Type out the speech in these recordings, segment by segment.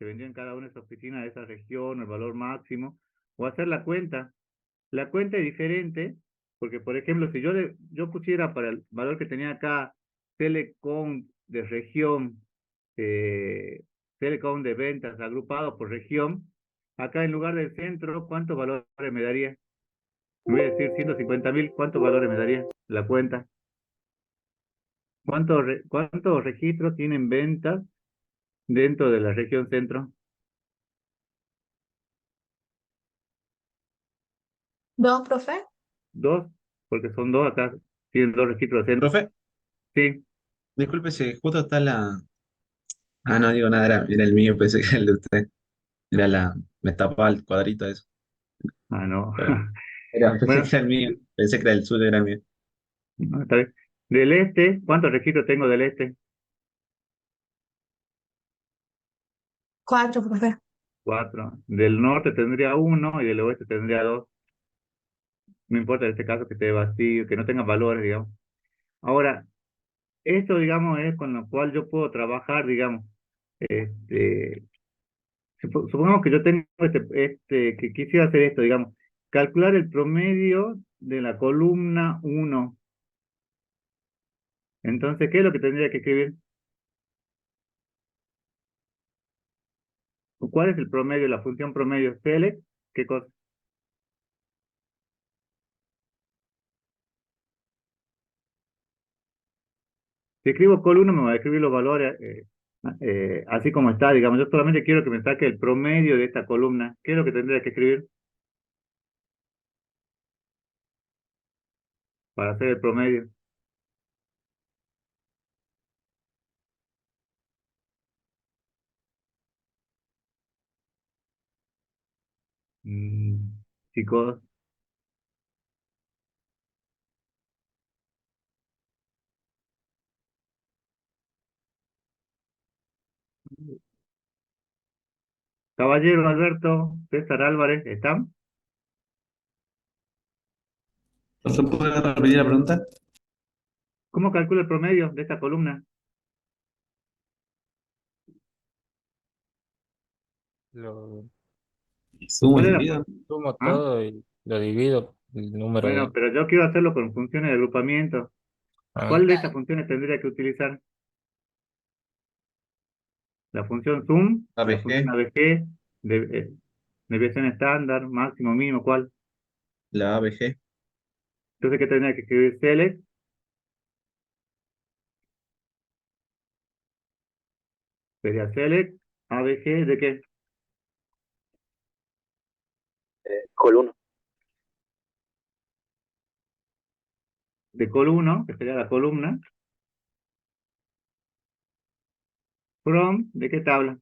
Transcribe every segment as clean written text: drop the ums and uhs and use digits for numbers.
vendió en cada una de esas oficinas de esa región, el valor máximo, o hacer la cuenta. La cuenta es diferente, porque por ejemplo, si yo pusiera para el valor que tenía acá, Telecom de región, eh, Telecom de ventas agrupado por región, acá en lugar del centro, ¿cuántos valores me daría? Me voy a decir 150.000, ¿cuántos valores me daría la cuenta? ¿Cuántos registros tienen ventas dentro de la región centro? ¿Dos, profe? Dos, porque son dos acá, tienen dos registros de centro. Profe, Sí, disculpe si justo está la. Ah, no digo nada, era el mío, pensé que era el de usted. Era la. Me tapaba el cuadrito eso. no. Pero pensé que Bueno, era el mío. Pensé que era el suyo, era el mío. no, está bien. Del este, ¿cuántos registros tengo del este? Cuatro, profe. Cuatro. Del norte tendría uno y del oeste tendría dos. No importa en este caso que esté vacío, que no tenga valores, digamos. Ahora, esto, digamos, es con lo cual yo puedo trabajar, digamos. Este, supongamos que yo tengo que quisiera hacer esto, digamos, calcular el promedio de la columna uno. Entonces, ¿qué es lo que tendría que escribir? ¿Cuál es el promedio, la función promedio? Select, ¿qué cosa? Si escribo col 1 me va a escribir los valores así como está, digamos. Yo solamente quiero que me saque el promedio de esta columna. ¿Qué es lo que tendría que escribir para hacer el promedio? Mm, chicos, Caballero Alberto, César Álvarez, ¿están? Profe, ¿puede repetir la pregunta? ¿Cómo calculo el promedio de esta columna? Lo Sumo ¿Cuál y es la divido. sumo ¿Ah? todo y lo divido el número Bueno, de... pero yo quiero hacerlo con funciones de agrupamiento. Ah, ¿Cuál de estas funciones tendría que utilizar? La función sum, la función ABG, ABG, desviación estándar, máximo, mínimo, ¿cuál? la ABG. Entonces, ¿qué tendría que escribir? Select, sería select, ABG, ¿de qué? Col 1. De col 1, que sería la columna. From, ¿de qué tabla?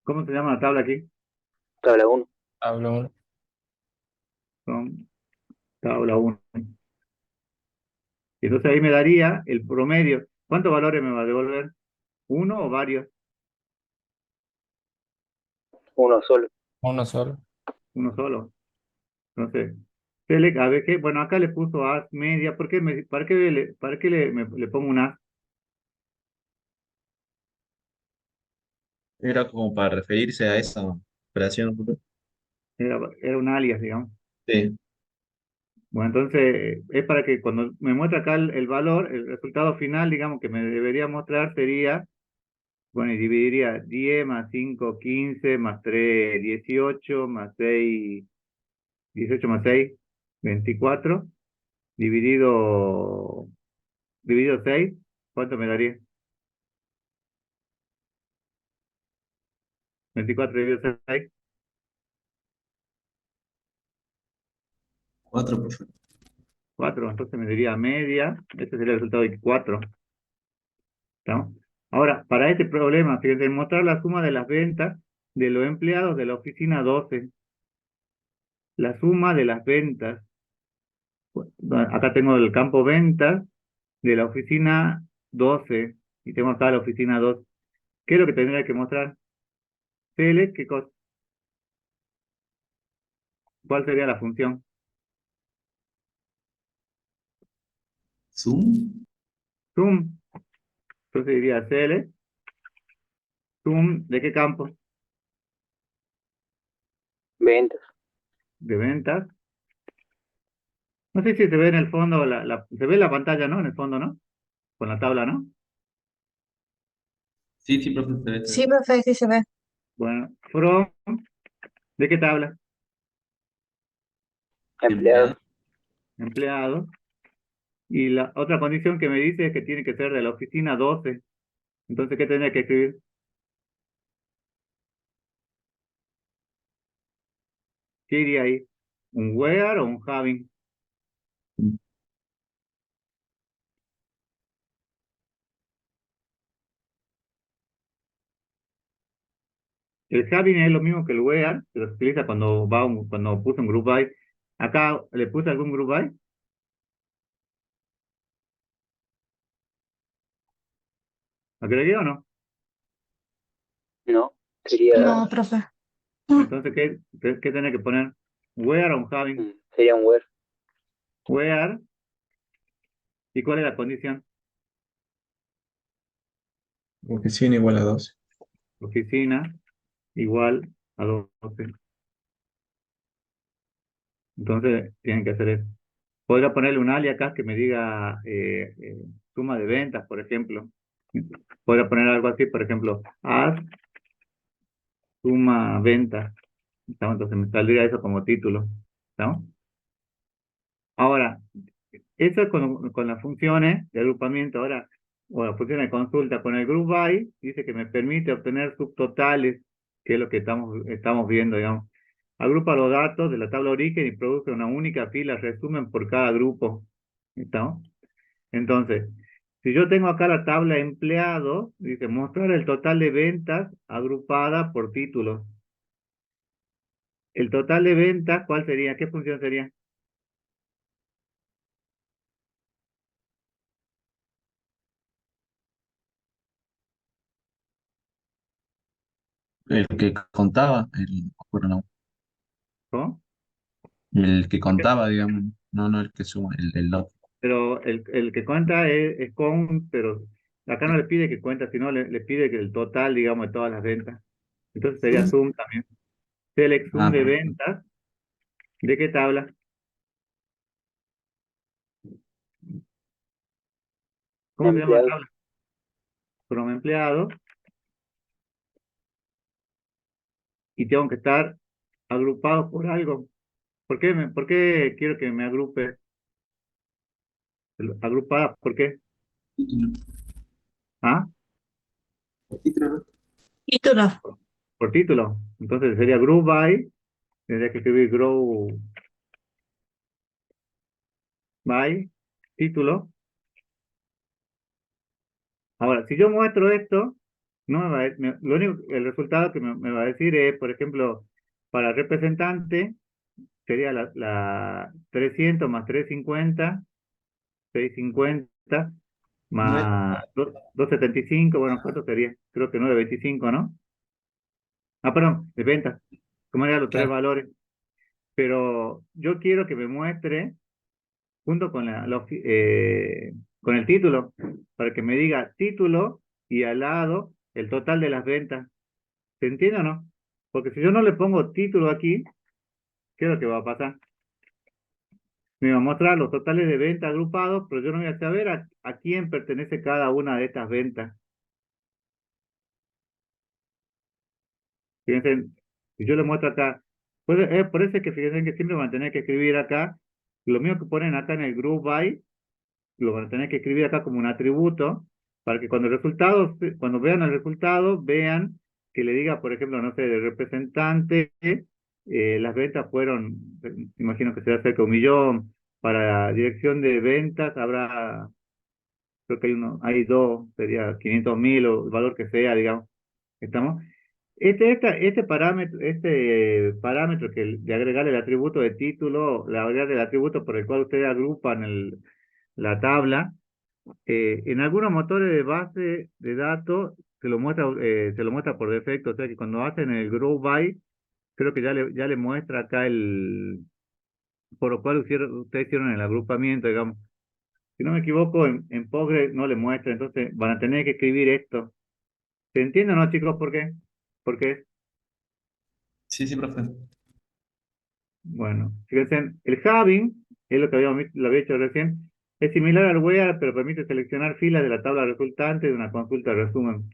¿Cómo se llama la tabla aquí? Tabla 1. hablo From, tabla 1. Y entonces ahí me daría el promedio. ¿Cuántos valores me va a devolver? ¿Uno o varios? Uno solo. uno solo. Uno solo. Entonces, select, ABG. Bueno, acá le puso as media. ¿Por qué le pongo un as? Era como para referirse a esa operación. Era un alias, digamos. Sí. Bueno, entonces es para que cuando me muestre acá el valor, el resultado final, digamos, que me debería mostrar sería, bueno, y dividiría 10 más 5 15 más 3 18 más 6 18 más 6 24 dividido 6, ¿cuánto me daría? 24 dividido 6, 4, profe. 4, entonces me daría media, ese sería el resultado de 4. ¿Estamos? Ahora, para este problema, fíjense, mostrar la suma de las ventas de los empleados de la oficina 12, la suma de las ventas. Acá tengo el campo ventas de la oficina 12 y tengo acá la oficina 2. ¿Qué es lo que tendría que mostrar? Select, ¿qué cosa? ¿Cuál sería la función? Zoom. Sum. Entonces diría CL, sum, ¿de qué campo? Ventas. De ventas. No sé si se ve en el fondo, se ve la pantalla, ¿no? En el fondo, ¿no? Con la tabla, ¿no? Sí, sí, profe, se ve, se ve. Sí, profe, sí se ve. Bueno, from, ¿de qué tabla? Empleados. Empleado. Y la otra condición que me dice es que tiene que ser de la oficina 12. Entonces, ¿qué tendría que escribir? ¿Qué iría ahí? ¿Un where o un having? El having es lo mismo que el where, que se utiliza cuando cuando puse un group by. Acá le puse algún group by. ¿Agregué o no? No. Sería, No, profe. Entonces, ¿qué tiene que poner? ¿Where o un having? sería un where. Where. ¿Y cuál es la condición? Oficina igual a 12. Oficina igual a 12. Entonces, tienen que hacer eso. Podría ponerle un alias acá que me diga suma de ventas, por ejemplo. Podría poner algo así, por ejemplo, as suma ventas. Entonces me saldría eso como título. ¿Estamos? Ahora, eso es con las funciones de agrupamiento. Ahora, bueno, funciones de consulta con el group by, dice que me permite obtener subtotales, que es lo que estamos viendo, digamos. Agrupa los datos de la tabla origen y produce una única fila resumen por cada grupo. ¿Estamos? Entonces, si yo tengo acá la tabla empleado, dice mostrar el total de ventas agrupada por títulos. El total de ventas, ¿cuál sería? ¿Qué función sería? El que contaba, bueno, no, ¿Cómo? el que contaba, digamos, no el que suma, el otro. Pero el que cuenta es con, pero acá no le pide que cuenta, sino le pide que el total, digamos, de todas las ventas. Entonces sería sum también. Select sum Ah, de perfecto. ventas. ¿De qué tabla? ¿Cómo se llama la Empleados. tabla? From empleado. Y tengo que estar agrupados por algo. ¿Por qué quiero que me agrupe? Agrupadas, ¿por qué? ¿Ah? Título. Por título. Entonces sería group by. Tendría que escribir grow by título. Ahora, si yo muestro esto, no me va a, lo único, el resultado que me va a decir es, por ejemplo, para representante, sería la 300 más 350, 650, más 275, bueno, ¿cuánto sería? Creo que 925, ¿no? Ah, perdón, de ventas. ¿Cómo eran los tres Claro. valores? Pero yo quiero que me muestre junto con con el título, para que me diga título y al lado el total de las ventas. ¿Se entiende o no? Porque si yo no le pongo título aquí, ¿qué es lo que va a pasar? Me va a mostrar los totales de ventas agrupados, pero yo no voy a saber a quién pertenece cada una de estas ventas. Fíjense, si yo le muestro acá, es por eso que fíjense que siempre van a tener que escribir acá, lo mismo que ponen acá en el group by, lo van a tener que escribir acá como un atributo, para que cuando cuando vean el resultado, vean que le diga, por ejemplo, no sé, de representante, las ventas fueron, imagino que será cerca de 1.000.000, para dirección de ventas habrá, creo que hay dos, sería 500.000 o el valor que sea, digamos, ¿estamos? Este parámetro de agregar el atributo de título, de agregar el atributo por el cual ustedes agrupan la tabla, en algunos motores de base de datos se lo muestra por defecto, o sea que cuando hacen el grow by, creo que ya le muestra acá por lo cual ustedes hicieron el agrupamiento, digamos. Si no me equivoco, en Postgres no le muestra, entonces van a tener que escribir esto. ¿Se entiende o no, chicos? ¿Por qué? Porque, Sí, sí, profe. bueno, fíjense, el having, es lo que lo había hecho recién, es similar al where, pero permite seleccionar filas de la tabla resultante de una consulta de resumen.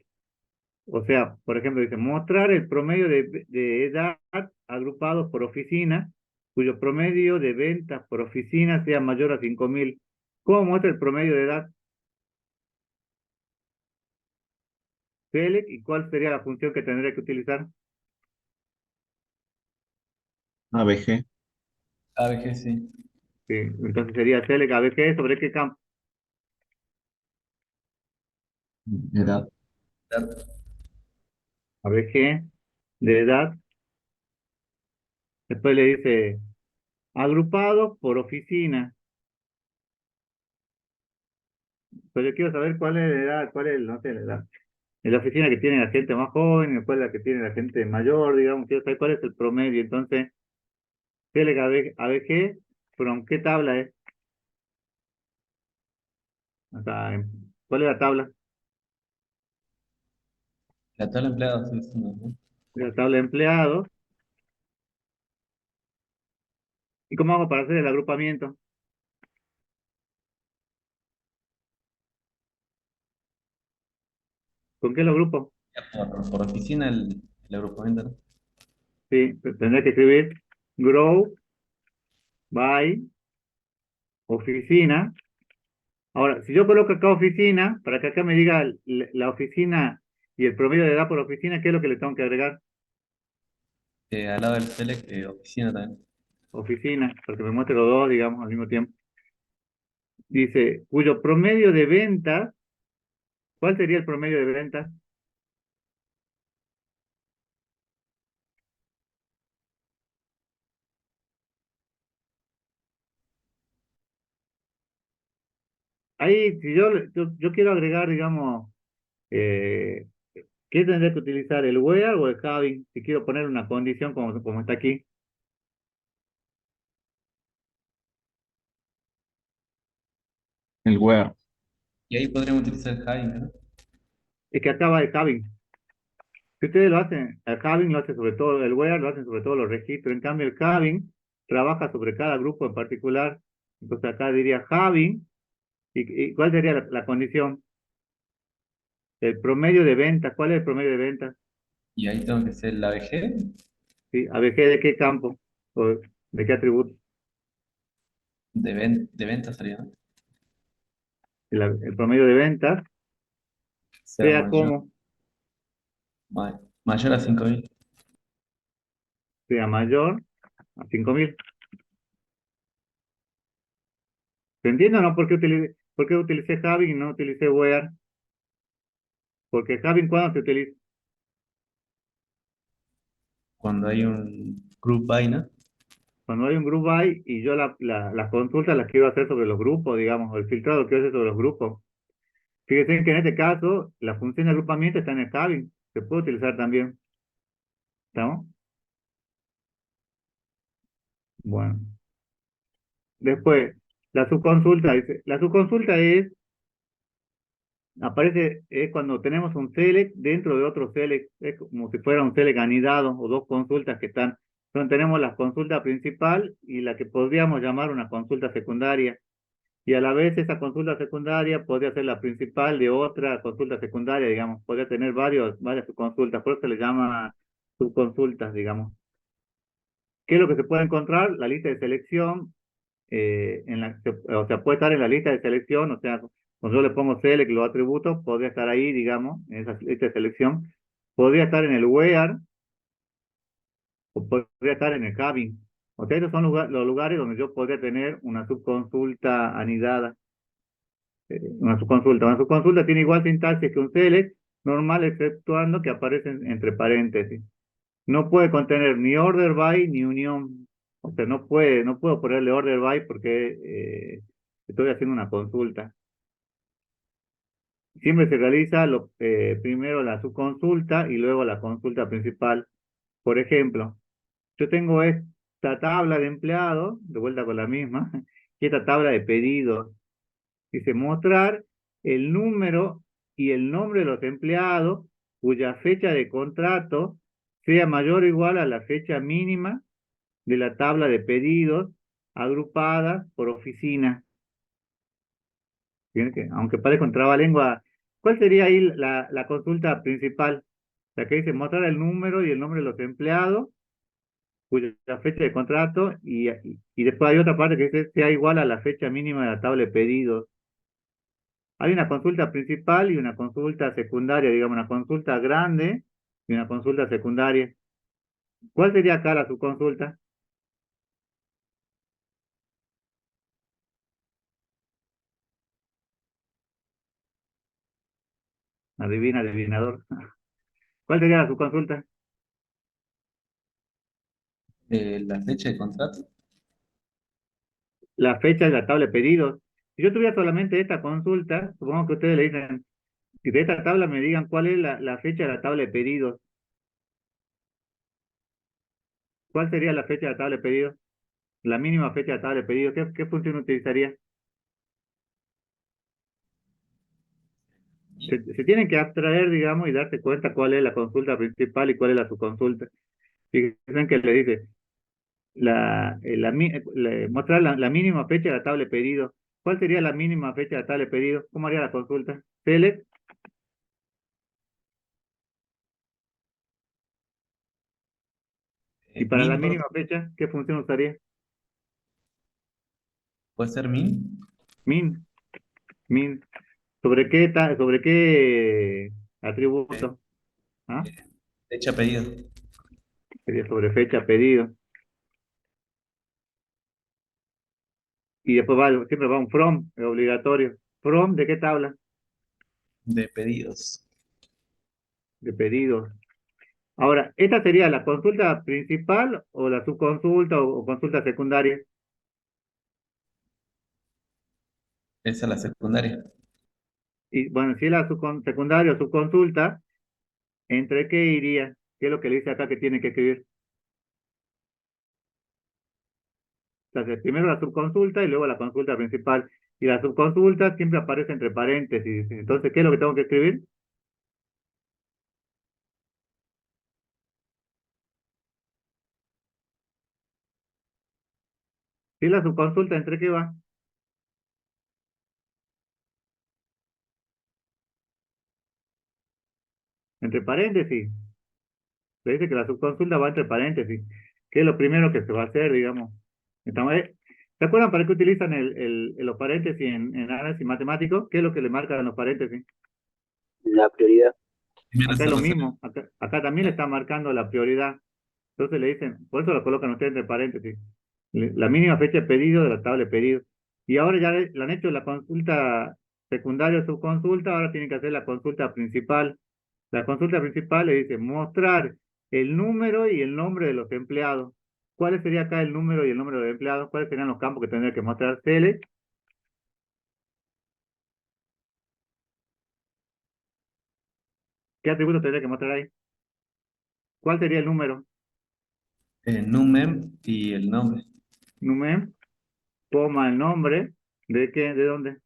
O sea, por ejemplo, dice, mostrar el promedio de edad agrupados por oficina, cuyo promedio de ventas por oficina sea mayor a 5.000. ¿Cómo muestra el promedio de edad? Select, ¿y cuál sería la función que tendría que utilizar? ABG. ABG, sí. Sí, entonces sería select ABG, ¿sobre qué campo? Edad. ABG de edad. Después le dice, agrupados por oficina. Pero yo quiero saber cuál es la edad, cuál es, no sé, la edad. En la oficina que tiene la gente más joven, y después la que tiene la gente mayor, digamos, quiero saber cuál es el promedio. Entonces, select ABG, ¿from qué tabla es? Acá, ¿cuál es la tabla? La tabla de empleados, sí, sí, ¿no? La tabla de empleados. ¿Y cómo hago para hacer el agrupamiento? ¿Con qué lo agrupo? Por oficina el agrupamiento, ¿no? Sí, tendré que escribir grow by oficina. Ahora, si yo coloco acá oficina, para que acá me diga la oficina y el promedio de edad por oficina, ¿qué es lo que le tengo que agregar? Al lado del select, oficina también. Oficina, porque me muestre los dos, digamos, al mismo tiempo. Dice, cuyo promedio de ventas, ¿cuál sería el promedio de ventas? Ahí, si yo quiero agregar, digamos, eh, ¿qué tendré que utilizar? ¿El where o el having? Si quiero poner una condición como está aquí. El where. Y ahí podríamos utilizar el having, ¿no? Es que acá va el having. Si ustedes lo hacen, el having lo hace sobre todo, el where lo hacen sobre todo los registros. En cambio, el having trabaja sobre cada grupo en particular. Entonces acá diría having, y ¿cuál sería la condición? El promedio de ventas. ¿Cuál es el promedio de ventas? Y ahí tengo que hacer la ABG ¿Sí? ¿ABG de qué campo? ¿O de qué atributo? de ventas sería, ¿no? El promedio de ventas, Sea sea mayor, como, mayor a 5.000. sea mayor a 5.000. ¿Se entiende o no? ¿Por qué utilicé having y no utilicé where? Porque having, ¿cuándo se utiliza? Cuando hay un group by, ¿no? Cuando hay un group by y yo las consultas las quiero hacer sobre los grupos, digamos, o el filtrado lo quiero hacer sobre los grupos. Fíjense que en este caso, la función de agrupamiento está en el having. Se puede utilizar también. ¿Estamos? Bueno. Después, la subconsulta dice, la subconsulta es cuando tenemos un select dentro de otro select, es como si fuera un select anidado o dos consultas que están. Entonces tenemos la consulta principal y la que podríamos llamar una consulta secundaria. Y a la vez esa consulta secundaria podría ser la principal de otra consulta secundaria, digamos, podría tener varias subconsultas, por eso se le llama subconsultas, digamos. ¿Qué es lo que se puede encontrar? La lista de selección, o sea, puede estar en la lista de selección, o sea, cuando yo le pongo select los atributos, podría estar ahí, digamos, en esa lista de selección. Podría estar en el where o podría estar en el having. O sea, esos son los lugares donde yo podría tener una subconsulta anidada. Una subconsulta. Una subconsulta tiene igual sintaxis que un select normal, exceptuando que aparecen entre paréntesis. No puede contener ni order by ni unión. O sea, no puedo ponerle order by porque estoy haciendo una consulta. Siempre se realiza primero la subconsulta y luego la consulta principal. Por ejemplo, yo tengo esta tabla de empleados, de vuelta con la misma, y esta tabla de pedidos. Dice mostrar el número y el nombre de los empleados cuya fecha de contrato sea mayor o igual a la fecha mínima de la tabla de pedidos agrupada por oficina. Fíjense que, aunque parezca un trabalengua, ¿cuál sería ahí la consulta principal? La que dice mostrar el número y el nombre de los empleados cuya fecha de contrato y después hay otra parte que dice sea igual a la fecha mínima de la tabla de pedidos. Hay una consulta principal y una consulta secundaria, digamos, una consulta grande y una consulta secundaria. ¿Cuál sería acá la subconsulta? Adivina, adivinador. ¿Cuál sería la subconsulta? La fecha de contrato. La fecha de la tabla de pedidos. Si yo tuviera solamente esta consulta, supongo que ustedes le dicen, si de esta tabla me digan cuál es la fecha de la tabla de pedidos. ¿Cuál sería la fecha de la tabla de pedidos? La mínima fecha de la tabla de pedidos. ¿Qué función utilizaría? Se tienen que abstraer, digamos, y darse cuenta cuál es la consulta principal y cuál es la subconsulta. Fíjense que le dice, mostrar la mínima fecha de la tabla de pedidos. ¿Cuál sería la mínima fecha de la tabla de pedidos? ¿Cómo haría la consulta? Select. Y para la Min, mínima fecha, ¿qué función usaría? puede ser min. Min. Min. ¿Sobre qué atributo? ¿Ah? Fecha pedido. Sería sobre fecha pedido. Y después siempre va un from, es obligatorio. ¿From de qué tabla? De pedidos. De pedidos. Ahora, ¿esta sería la consulta principal o la subconsulta o consulta secundaria? Esa es la secundaria. Y bueno, si es la secundaria o subconsulta, ¿entre qué iría? ¿Qué es lo que le dice acá que tiene que escribir? Entonces, primero la subconsulta y luego la consulta principal. Y la subconsulta siempre aparece entre paréntesis. Entonces, ¿qué es lo que tengo que escribir? Si la subconsulta, ¿entre qué va? Entre paréntesis. Le dice que la subconsulta va entre paréntesis. ¿Qué es lo primero que se va a hacer, digamos? Entonces, ¿se acuerdan para qué utilizan los paréntesis en análisis matemático? ¿Qué es lo que le marcan los paréntesis? La prioridad. Primero Acá se es lo resuelve. mismo. Acá también le está marcando la prioridad. Entonces le dicen, por eso lo colocan ustedes entre paréntesis. La mínima fecha de pedido de la tabla de pedido. Y ahora ya le han hecho la consulta secundaria o subconsulta, ahora tienen que hacer la consulta principal. La consulta principal le dice mostrar el número y el nombre de los empleados. ¿Cuál sería acá el número y el nombre de los empleados? ¿Cuáles serían los campos que tendría que mostrar? Select. ¿Qué atributo tendría que mostrar ahí? ¿Cuál sería el número? Numen y el nombre. Numen, coma el nombre. ¿De qué? ¿De dónde?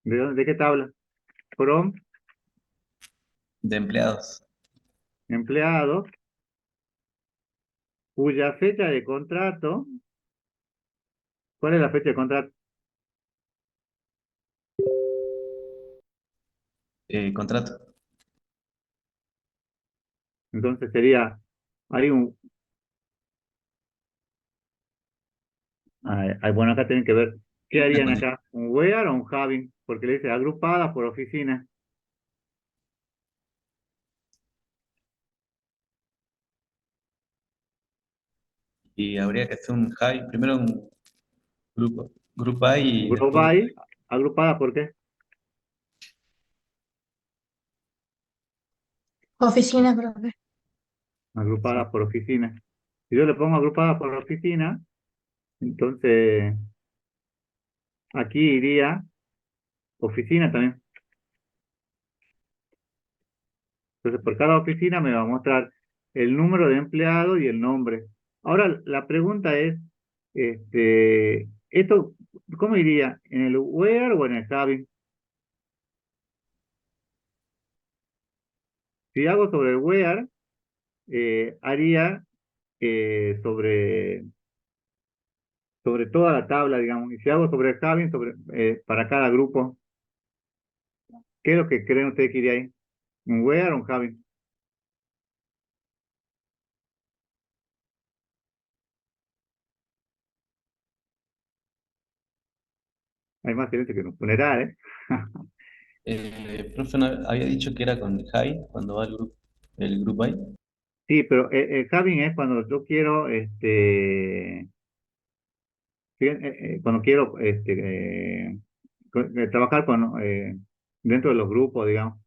¿De dónde? ¿De qué tabla? From, De empleados. empleados, cuya fecha de contrato. ¿Cuál es la fecha de contrato? Contrato. Entonces sería, hay un, bueno, acá tienen que ver, ¿qué Y una harían condición. acá? ¿Un where o un having? Porque le dice agrupada por oficina. Y habría que hacer un high. Primero un grupo. Grupo A y Group después by, agrupada por qué? Oficina, profe. Agrupada por oficina. Si yo le pongo agrupada por oficina, entonces aquí iría oficina también. Entonces por cada oficina me va a mostrar el número de empleados y el nombre. Ahora la pregunta es, este, Esto, ¿cómo iría? ¿En el where o en el having? Si hago sobre el where, haría sobre toda la tabla, digamos. Y si hago sobre el having, para cada grupo, ¿qué es lo que creen ustedes que iría ahí? ¿Un where o un having? Hay más silencio que en un funeral, ¿eh? Profe, ¿no había dicho que era con high cuando va el grupo ahí? Sí, pero el having es cuando yo quiero, cuando quiero trabajar dentro de los grupos, digamos.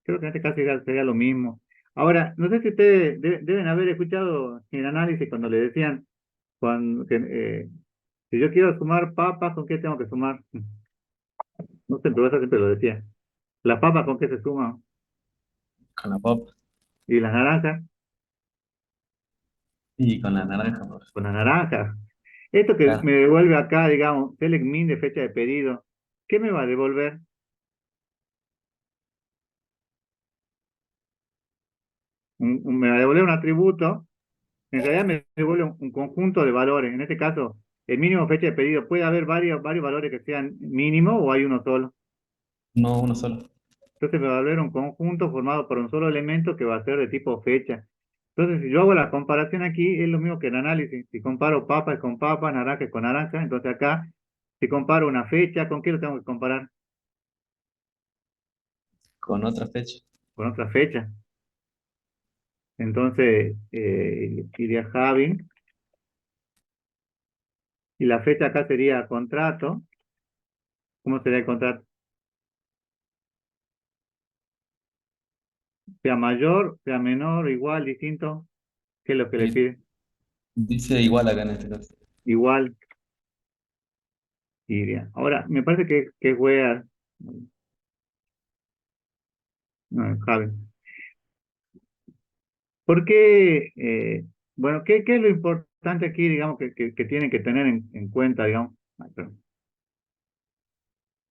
Creo que en este caso sería lo mismo. Ahora, no sé si ustedes deben haber escuchado en el análisis cuando le decían, si yo quiero sumar papas, ¿con qué tengo que sumar? No sé, pero eso siempre lo decía. ¿Las papas con qué se suman? Con la pop ¿Y las naranjas? y con la naranja, profe. Con las naranjas. Esto que Claro. me devuelve acá, digamos, select min de fecha de pedido, ¿qué me va a devolver? Me va a devolver un atributo, en realidad me devuelve un conjunto de valores. En este caso, el mínimo fecha de pedido, ¿puede haber varios valores que sean mínimo o hay uno solo? No uno solo. Entonces me va a devolver un conjunto formado por un solo elemento que va a ser de tipo fecha. Entonces, si yo hago la comparación aquí, es lo mismo que el análisis. Si comparo papas con papas, naranjas con naranjas, entonces acá, si comparo una fecha, ¿con qué lo tengo que comparar? Con otra fecha. Con otra fecha. Entonces, iría having, y la fecha acá sería contrato. ¿Cómo sería el contrato? Sea mayor, sea menor, igual, distinto. ¿Qué es lo que le Di- pide? Dice igual acá en este caso. Igual, iría. Ahora, me parece que es where, no, having. ¿Por qué? Bueno, ¿qué es lo importante aquí, digamos, que tienen que tener en cuenta, digamos? Ay, perdón.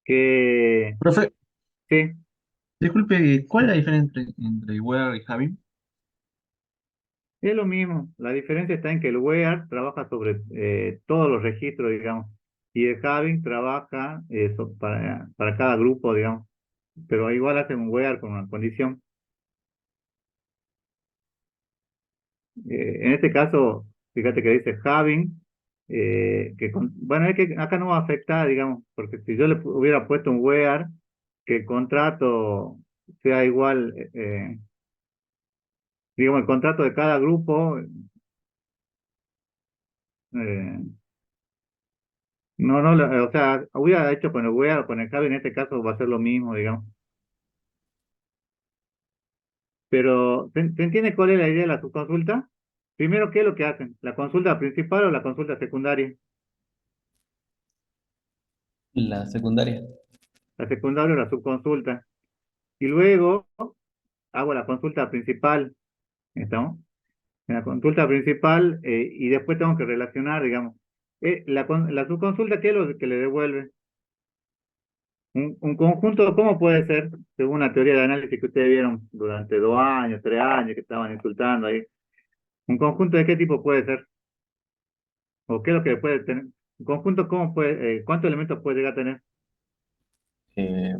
Que, Profe, sí, disculpe, ¿cuál es la diferencia entre where y having? es lo mismo. La diferencia está en que el where trabaja sobre todos los registros, digamos, y el having trabaja para cada grupo, digamos. Pero igual hacen un where con una condición. En este caso, fíjate que dice having, bueno, es que acá no va a afectar, digamos, porque si yo le hubiera puesto un where, que el contrato sea igual, digamos, el contrato de cada grupo, no, no, o sea, hubiera hecho con el where o con el having, en este caso va a ser lo mismo, digamos. Pero, ¿se entiende cuál es la idea de la subconsulta? Primero, ¿qué es lo que hacen? ¿La consulta principal o la consulta secundaria? La secundaria. La secundaria o la subconsulta. Y luego hago la consulta principal, ¿estamos? En la consulta principal, y después tengo que relacionar, digamos. La subconsulta, ¿qué es lo que le devuelve? Un conjunto, ¿cómo puede ser? Según la teoría de análisis que ustedes vieron durante 2 años, 3 años, que estaban insultando ahí. ¿Un conjunto de qué tipo puede ser? ¿O qué es lo que puede tener? ¿Un conjunto cómo puede, cuántos elementos puede llegar a tener? Eh,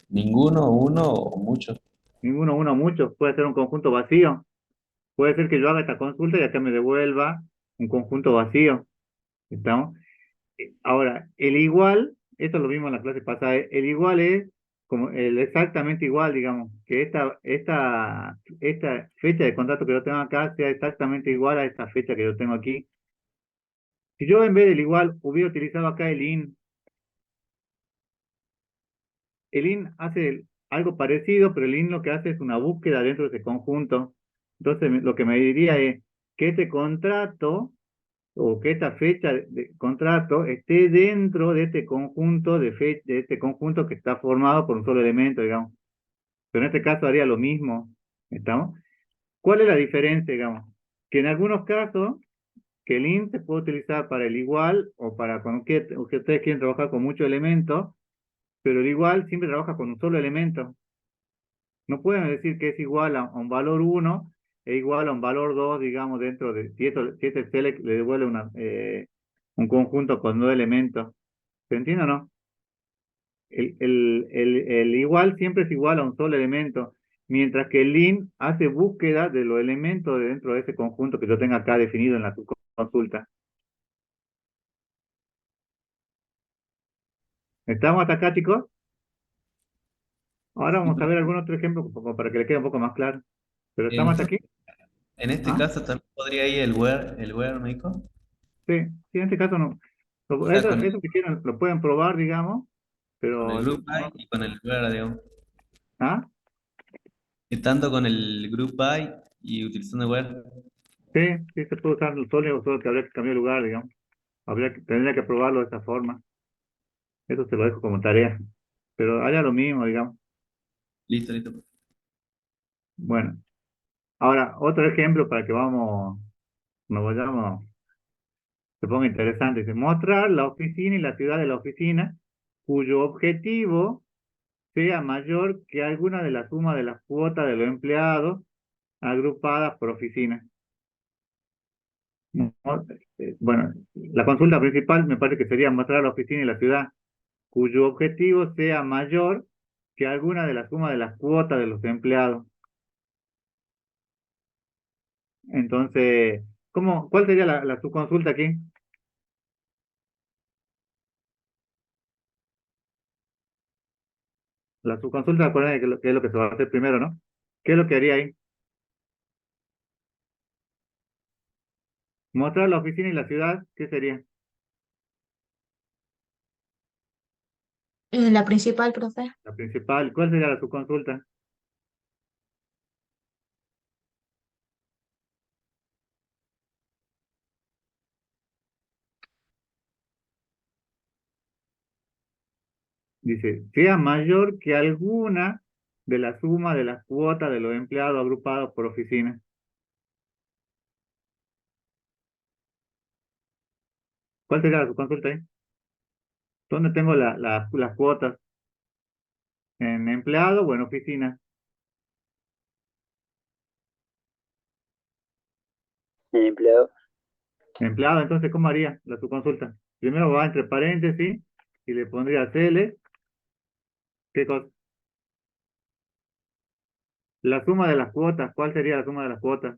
Ninguno, uno o muchos. Ninguno, uno, muchos. Puede ser un conjunto vacío. Puede ser que yo haga esta consulta y acá me devuelva un conjunto vacío. ¿Estamos? Ahora, el igual, esto lo vimos en la clase pasada, el igual es como el exactamente igual, digamos, que esta fecha de contrato que yo tengo acá sea exactamente igual a esta fecha que yo tengo aquí. Si yo en vez del igual hubiera utilizado acá el in hace algo parecido, pero el in lo que hace es una búsqueda dentro de ese conjunto. Entonces, lo que me diría es que este contrato o que esta fecha de contrato esté dentro de este conjunto de este conjunto que está formado por un solo elemento, digamos. Pero en este caso haría lo mismo, ¿estamos? ¿Cuál es la diferencia, digamos? Que en algunos casos que el int se puede utilizar para el igual o para cuando que ustedes quieren trabajar con muchos elementos, pero el igual siempre trabaja con un solo elemento. No pueden decir que es igual a un valor 1 e igual a un valor 2, digamos, dentro de, si este select le devuelve un conjunto con 2 elementos. ¿Se entiende o no? El igual siempre es igual a un solo elemento, mientras que el int hace búsqueda de los elementos de dentro de ese conjunto que yo tenga acá definido en la subconsulta. ¿Estamos hasta acá, chicos? Ahora vamos a ver algún otro ejemplo como para que le quede un poco más claro. ¿Pero estamos hasta aquí? En este ¿Ah? caso también podría ir el where, ¿me dijo? Sí, sí, en este caso no. Quizá Eso que quieran lo pueden probar, digamos, con el pero group by y con el where, digamos. ¿ah? Estando con el group by y utilizando where. Sí, sí se puede usar solo que habría que cambiar de lugar, digamos. Tendría que probarlo de esta forma. Eso se lo dejo como tarea. Pero haría lo mismo, digamos. Listo, listo. Bueno, ahora otro ejemplo para que nos vayamos, se ponga interesante. Dice, mostrar la oficina y la ciudad de la oficina cuyo objetivo sea mayor que alguna de las sumas de las cuotas de los empleados agrupadas por oficina. No, bueno, la consulta principal me parece que sería mostrar la oficina y la ciudad cuyo objetivo sea mayor que alguna de las sumas de las cuotas de los empleados. Entonces, ¿cuál sería la subconsulta aquí? La subconsulta, acuérdense que es lo que se va a hacer primero, ¿no? ¿Qué es lo que haría ahí? Mostrar la oficina y la ciudad, ¿qué sería? La principal, profe. La principal, ¿cuál sería la subconsulta? Dice, sea mayor que alguna de la suma de las cuotas de los empleados agrupados por oficina. ¿Cuál sería la subconsulta ahí? ¿Dónde tengo las cuotas? ¿En empleado o en oficina? El empleado. Empleado, entonces, ¿cómo haría la subconsulta? Primero va entre paréntesis y le pondría CL, ¿qué cosa? La suma de las cuotas, ¿cuál sería la suma de las cuotas?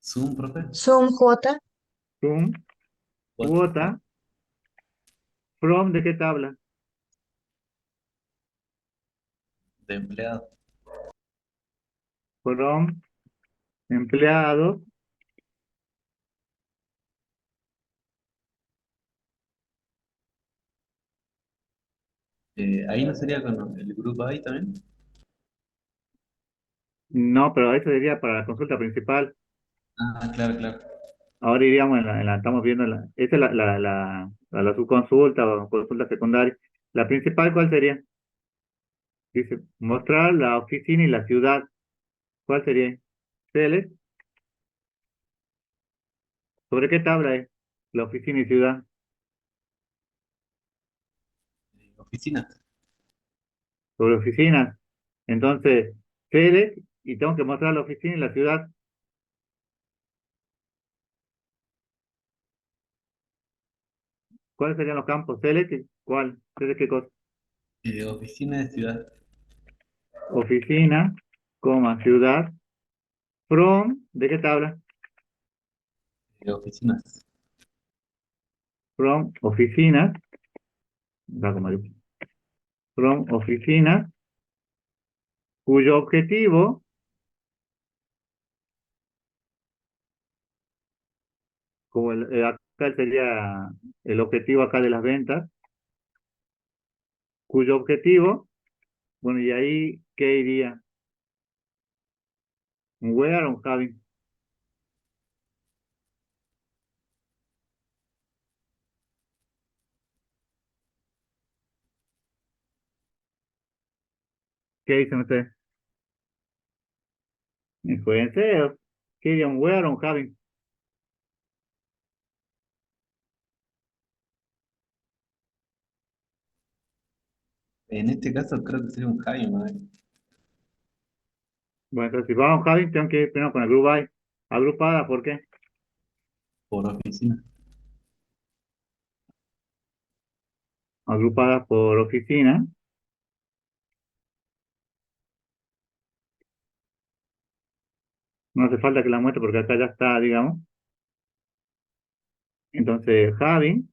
Zoom, profe. Sum J. Sum, cuota, from, ¿de qué tabla? De empleado. From, empleado, Ahí no sería con el group by también. no, pero eso sería para la consulta principal. Ah, claro, claro. Ahora iríamos estamos viendo esta es la subconsulta o consulta secundaria. La principal, ¿cuál sería? Dice, mostrar la oficina y la ciudad. ¿Cuál sería? CL, ¿sobre qué tabla es? La oficina y ciudad. Oficina. Sobre oficinas. Entonces, select y tengo que mostrar la oficina y la ciudad. ¿Cuáles serían los campos? Select, ¿cuál? ¿Select qué cosa? Oficina de ciudad. Oficina, coma, ciudad. From, ¿de qué tabla? Oficinas. From, oficinas. Va como digo. From, oficinas, cuyo objetivo, como acá sería el objetivo acá de las ventas, cuyo objetivo, bueno, y ahí, ¿qué iría? ¿Un where o un having? ¿Qué dicen ustedes? Pueden ser. ¿Qué iría? ¿Un where o un having? En este caso creo que sería un Jaime, ¿no? Bueno, entonces si vamos, Javi, tengo que ir primero con el group by. Agrupada, ¿por qué? Por oficina. Agrupada por oficina. No hace falta que la muestre porque acá ya está, digamos. Entonces, Javi,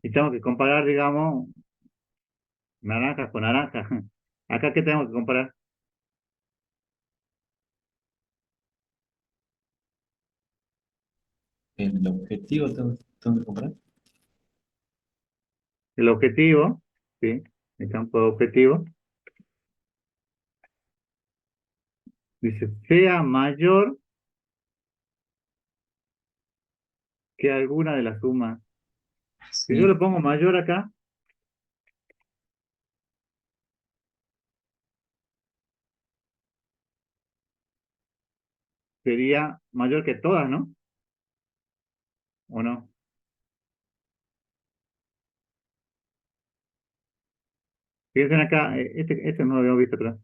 y tengo que comparar, digamos, naranjas con naranjas. Acá, ¿qué tenemos que comparar? El objetivo tengo que comprar. El objetivo, ¿sí? El campo de objetivo. Dice, sea mayor que alguna de las sumas. Si yo le Sí, pongo mayor acá, sería mayor que todas, ¿no? ¿O no? Fíjense acá, este no lo habíamos visto, pero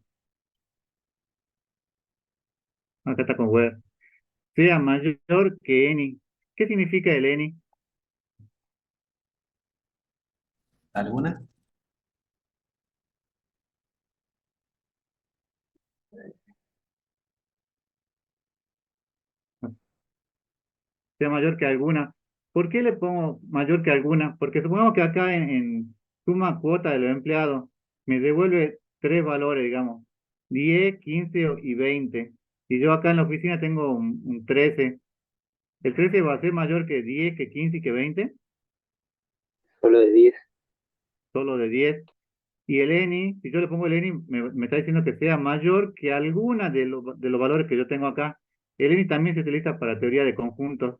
acá está con web. Sea mayor que any. ¿Qué significa el any? ¿alguna? Sea mayor que alguna. ¿Por qué le pongo mayor que alguna? Porque supongamos que acá en suma cuota de los empleados me devuelve tres valores, digamos, 10, 15 y 20. Y yo acá en la oficina tengo un 13. ¿El 13 va a ser mayor que 10, que 15 y que 20? Solo de 10. Solo de 10. Y el ENI, si yo le pongo el ENI, me está diciendo que sea mayor que alguna de los valores que yo tengo acá. El ENI también se utiliza para teoría de conjuntos.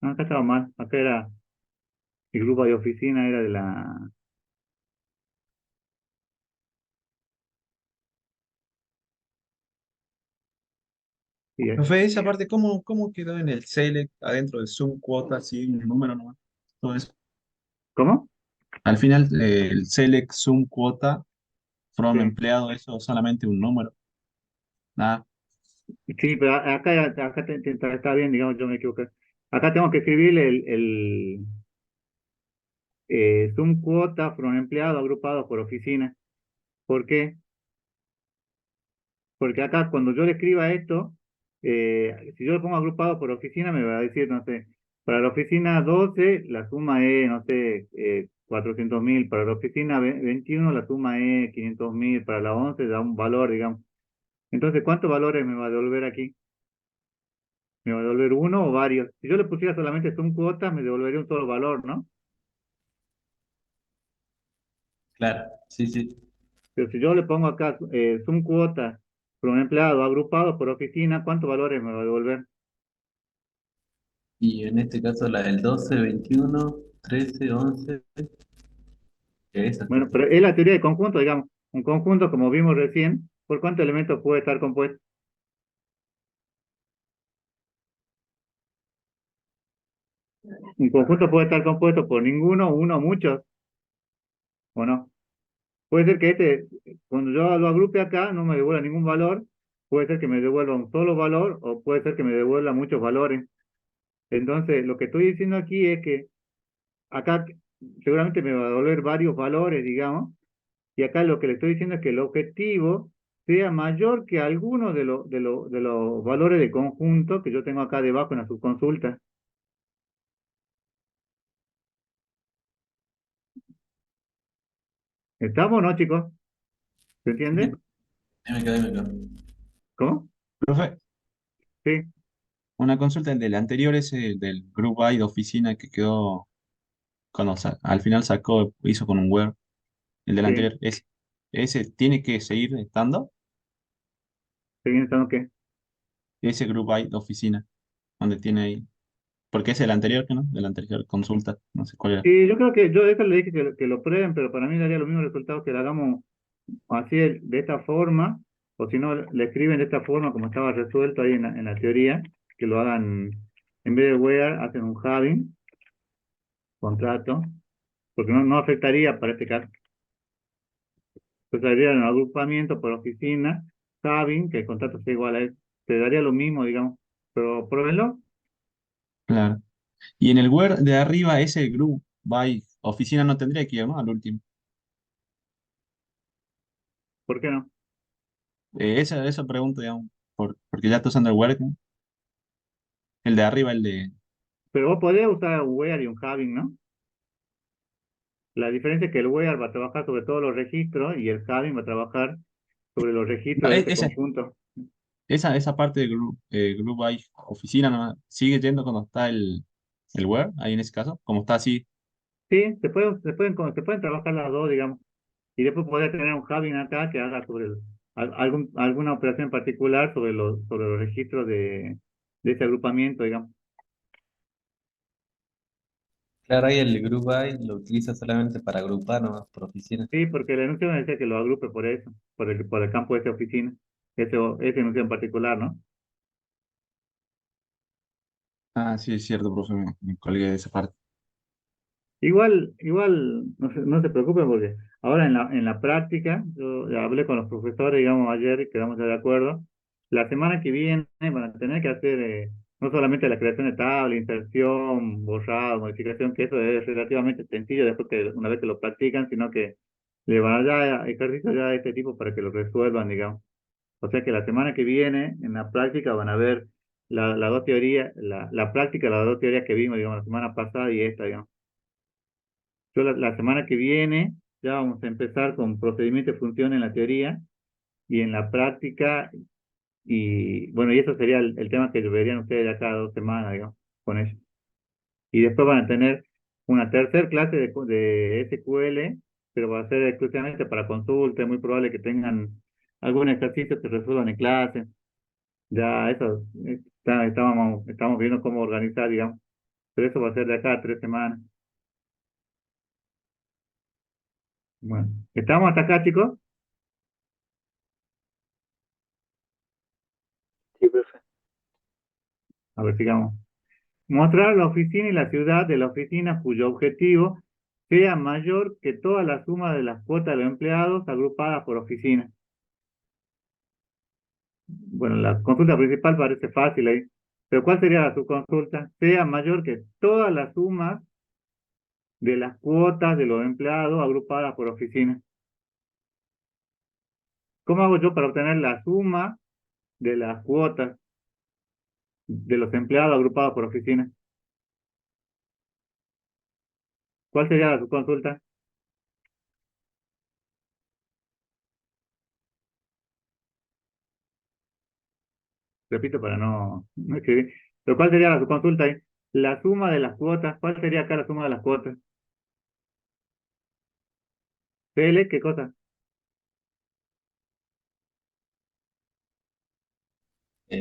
No, acá estaba mal. Acá era el grupo de oficina, era de la... Sí, Profe, esa parte, ¿cómo quedó en el select adentro de Zoom cuota, así, un número nomás? Todo eso. ¿Cómo? Al final, el select Zoom cuota from Sí. empleado, eso es solamente un número. Nada. Sí, pero acá está bien, digamos, yo me equivoqué. Acá tengo que escribir sum cuota from empleado agrupado por oficina. ¿Por qué? Porque acá cuando yo le escriba esto, si yo lo pongo agrupado por oficina, me va a decir, no sé, para la oficina 12 la suma es, no sé, 400.000, para la oficina 21 la suma es 500.000, para la 11 da un valor, digamos. Entonces, ¿cuántos valores me va a devolver aquí? ¿Me va a devolver uno o varios? Si yo le pusiera solamente sum cuotas, me devolvería un solo valor, ¿no? Claro, sí, sí. Pero si yo le pongo acá sum cuotas por un empleado agrupado por oficina, ¿cuántos valores me va a devolver? Y en este caso la del 12, 21, 13, 11, esa. Bueno, pero es la teoría de conjunto, digamos. Un conjunto, como vimos recién, ¿por cuántos elementos puede estar compuesto? Un conjunto puede estar compuesto por ninguno, uno, muchos, ¿o no? Puede ser que cuando yo lo agrupe acá, no me devuelva ningún valor. Puede ser que me devuelva un solo valor, o puede ser que me devuelva muchos valores. Entonces, lo que estoy diciendo aquí es que acá seguramente me va a devolver varios valores, digamos, y acá lo que le estoy diciendo es que el objetivo sea mayor que alguno de los valores de conjunto que yo tengo acá debajo en la subconsulta. ¿Estamos o no, chicos? ¿Se entiende? Me quedó. ¿Cómo? Profe, Sí, una consulta, el del anterior, ese del Group by de oficina que quedó, cuando al final sacó, hizo con un Word, el del sí. anterior, ese tiene que seguir estando, ¿Siguen estando qué? ese Group by de oficina, donde tiene ahí, porque es el anterior, ¿no? De la anterior consulta, no sé cuál era. Y yo creo que yo de eso le dije que lo prueben, pero para mí daría los mismos resultados que lo hagamos así de esta forma, o si no, le escriben de esta forma como estaba resuelto ahí en la teoría, que lo hagan, en vez de where, hacen un having, contrato, porque no afectaría para este caso. Entonces haría un agrupamiento por oficina, saben que el contrato sea igual a eso. Te daría lo mismo, digamos, pero pruébenlo. Claro. Y en el Word de arriba, ese group by oficina no tendría que ir, ¿no? Al último. ¿Por qué no? Esa pregunta, digamos, porque ya estoy usando el Word, ¿no? El de arriba, el de... Pero vos podés usar un where y un having, ¿no? La diferencia es que el where va a trabajar sobre todos los registros y el having va a trabajar sobre los No, registros de ese conjunto. esa parte de group by oficina sigue yendo cuando está el Word, ahí en ese caso, como está así. Sí, se pueden trabajar las dos, digamos. Y después podés tener un having acá que haga sobre alguna operación en particular sobre los registros de ese agrupamiento, digamos. Claro, ahí el group by lo utiliza solamente para agrupar nomás por oficina. Sí, porque el enunciado me decía que lo agrupe por eso, por el campo de esa oficina, ese enunciado en particular, ¿no? Ah, sí, es cierto, profe, me colgué de esa parte. Igual, no se preocupen porque ahora en la práctica, yo ya hablé con los profesores, digamos, ayer y quedamos ya de acuerdo. La semana que viene van a tener que hacer no solamente la creación de tabla, inserción, borrado, modificación, que eso es relativamente sencillo después que una vez que lo practican, sino que le van a dar ejercicios ya de este tipo para que lo resuelvan, digamos. O sea que la semana que viene, en la práctica, van a ver las dos teorías, la práctica, las dos teorías que vimos, digamos, la semana pasada y esta, digamos. Yo la semana que viene ya vamos a empezar con procedimiento de función en la teoría y en la práctica, y bueno, y eso sería el tema que verían ustedes de acá a 2 semanas, digamos, con eso. Y después van a tener una tercer clase de SQL, pero va a ser exclusivamente para consulta, es muy probable que tengan algún ejercicio que resuelvan en clase. Ya eso, estamos viendo cómo organizar, digamos, pero eso va a ser de acá a 3 semanas. Bueno, ¿estamos hasta acá, chicos? Sí, profe. A ver, sigamos. Mostrar la oficina y la ciudad de la oficina cuyo objetivo sea mayor que toda la suma de las cuotas de los empleados agrupadas por oficina. Bueno, la consulta principal parece fácil ahí, pero ¿cuál sería la subconsulta? Sea mayor que toda la suma de las cuotas de los empleados agrupadas por oficina. ¿Cómo hago yo para obtener la suma de las cuotas de los empleados agrupados por oficina? ¿Cuál sería la subconsulta? Repito para no escribir. Pero ¿cuál sería la subconsulta ahí? La suma de las cuotas. ¿Cuál sería acá la suma de las cuotas? ¿PL qué cosa?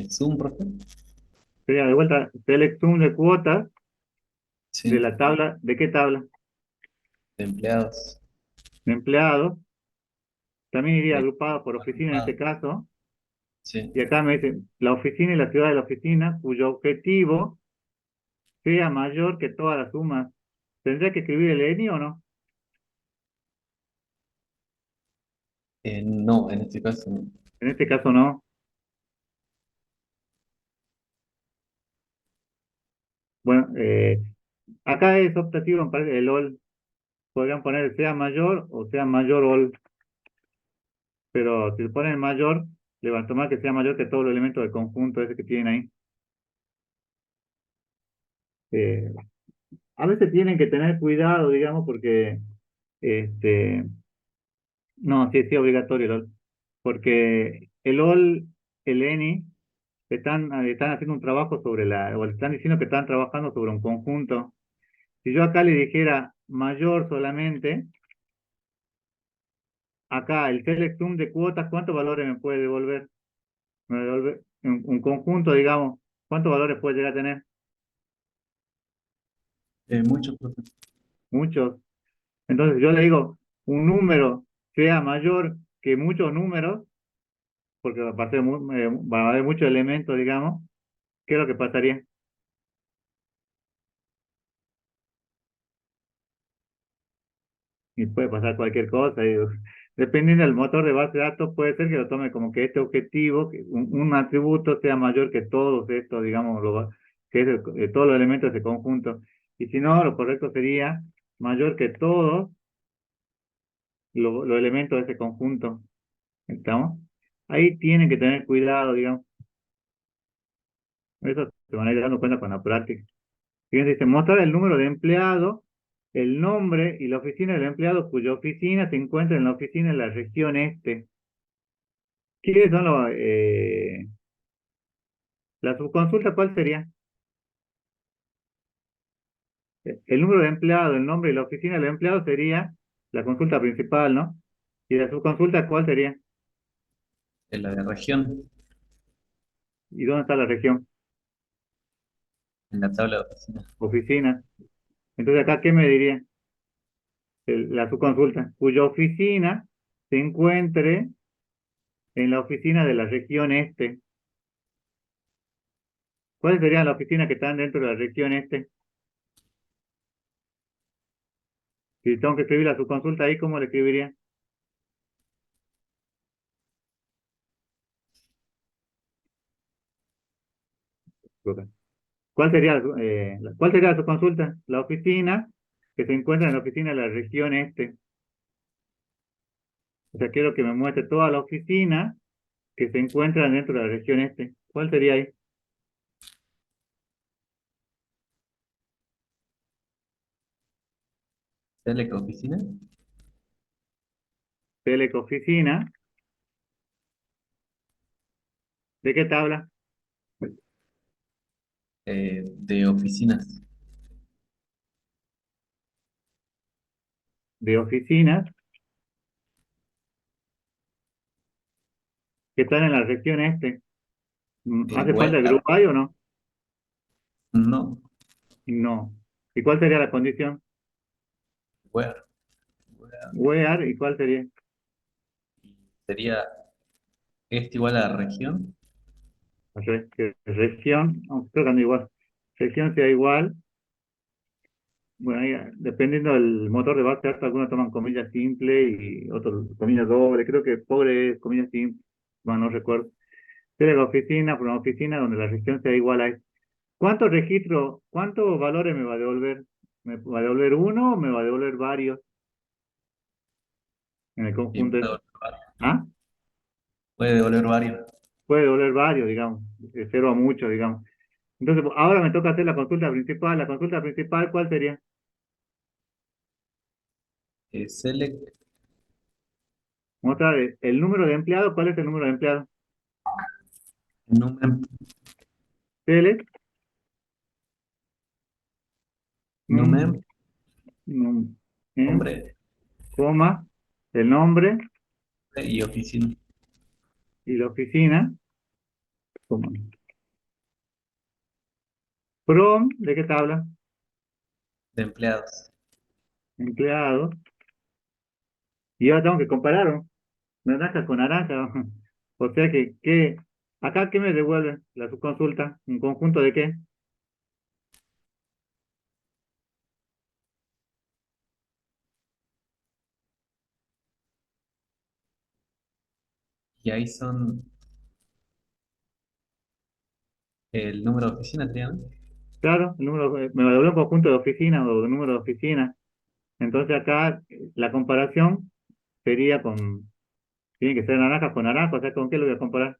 Zoom, profe. Sería de vuelta, select sum de cuotas de Sí, la tabla. ¿De qué tabla? de empleados. De empleados. También iría De agrupado por oficina en este agrupado. caso. Sí. Y acá me dice la oficina y la ciudad de la oficina cuyo objetivo sea mayor que todas las sumas. ¿Tendría que escribir el ENI o no? No, en este caso no. En este caso no. Bueno, acá es optativo, me parece, el all. Podrían poner sea mayor o sea mayor all. Pero si le ponen mayor, le van a tomar que sea mayor que todos los elementos del conjunto ese que tienen ahí. Eh, a veces tienen que tener cuidado, digamos, porque, este, no, sí, sí, obligatorio el all, porque el all, el any, están haciendo un trabajo o le están diciendo que están trabajando sobre un conjunto. Si yo acá le dijera mayor solamente, acá el select sum de cuotas, ¿cuántos valores me puede devolver? Me devuelve un conjunto, digamos, ¿cuántos valores puede llegar a tener? Muchos, profe. Muchos. Entonces yo le digo, un número sea mayor que muchos números, porque va a haber muchos elementos, digamos, ¿qué es lo que pasaría? y puede pasar cualquier cosa. Dependiendo del motor de base de datos, puede ser que lo tome como que este objetivo, que un atributo sea mayor que todos estos, digamos, que es todos los elementos de ese conjunto. Y si no, lo correcto sería mayor que todos los elementos de ese conjunto. ¿Estamos? Ahí tienen que tener cuidado, digamos. Eso se van a ir dando cuenta con la práctica. Fíjense, dice, mostrar el número de empleados, el nombre y la oficina del empleado cuya oficina se encuentra en la oficina en la región este. ¿Quiénes son la subconsulta? ¿Cuál sería? El número de empleados, el nombre y la oficina del empleado sería la consulta principal, ¿no? ¿Y la subconsulta cuál sería? En la de región, ¿Y dónde está la región? en la tabla de oficina. Oficina. Entonces acá, ¿qué me diría? La subconsulta, cuya oficina se encuentre en la oficina de la región este. ¿Cuáles serían las oficinas que están dentro de la región este? Si tengo que escribir la subconsulta ahí, ¿cómo le escribiría? ¿Cuál sería la subconsulta? La oficina que se encuentra en la oficina de la región este. O sea, quiero que me muestre toda la oficina que se encuentra dentro de la región este. ¿Cuál sería ahí? Select oficina, Select oficina. ¿De qué tabla? de oficinas. De oficinas que están en la región este. ¿Hace falta el Where, grupo ahí o no? no, No. ¿Y cuál sería la condición? where. Where, ¿y cuál sería? Sería este igual a región. Región, aunque creo que anda igual. Región sea igual. Bueno, ahí, dependiendo del motor de base de datos, algunos toman comillas simple y otros comillas doble. Creo que pobre es comillas simple, bueno, no recuerdo. Sería la oficina, por una oficina donde la región sea igual a esto. ¿Cuántos registros, cuántos valores me va a devolver? ¿Me va a devolver uno o me va a devolver varios en el Y conjunto este? ¿Ah? puede devolver varios. Puede devolver varios, digamos, de cero a muchos, digamos. Entonces, ahora me toca hacer la consulta principal. La consulta principal, ¿cuál sería? Select Mostrar el número de empleados. ¿Cuál es el número de empleados? numen, Select, num, numen, num, em, nombre coma, el nombre y oficina. y la oficina, coma. From, ¿de qué tabla? De empleados. Empleados. Y ahora tengo que comparar, ¿no? Naranja con naranja. O sea acá, ¿qué me devuelve la subconsulta? ¿Un conjunto de qué? Y ahí son el número de oficina, sería, ¿no? Claro, me devuelve un conjunto de oficinas o de número de oficinas. Entonces acá la comparación sería tiene que ser naranja con naranja, o sea, ¿con qué lo voy a comparar?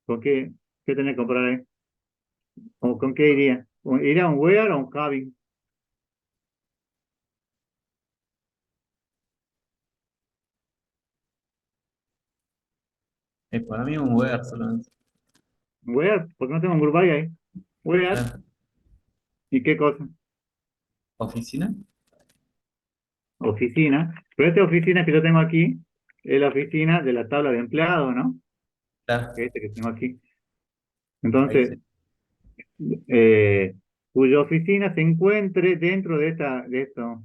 ¿Con qué tiene que comparar ahí? ¿O con qué iría? ¿Iría a un where o un having? Para mí un where solamente. Where, porque no tengo un group by ahí. Where, Ah, ¿y qué cosa? oficina. Oficina. Pero esta oficina que yo tengo aquí es la oficina de la tabla de empleados, ¿no? Claro, Este que tengo aquí. ahí Entonces, sí. eh, cuya oficina se encuentre dentro de esto.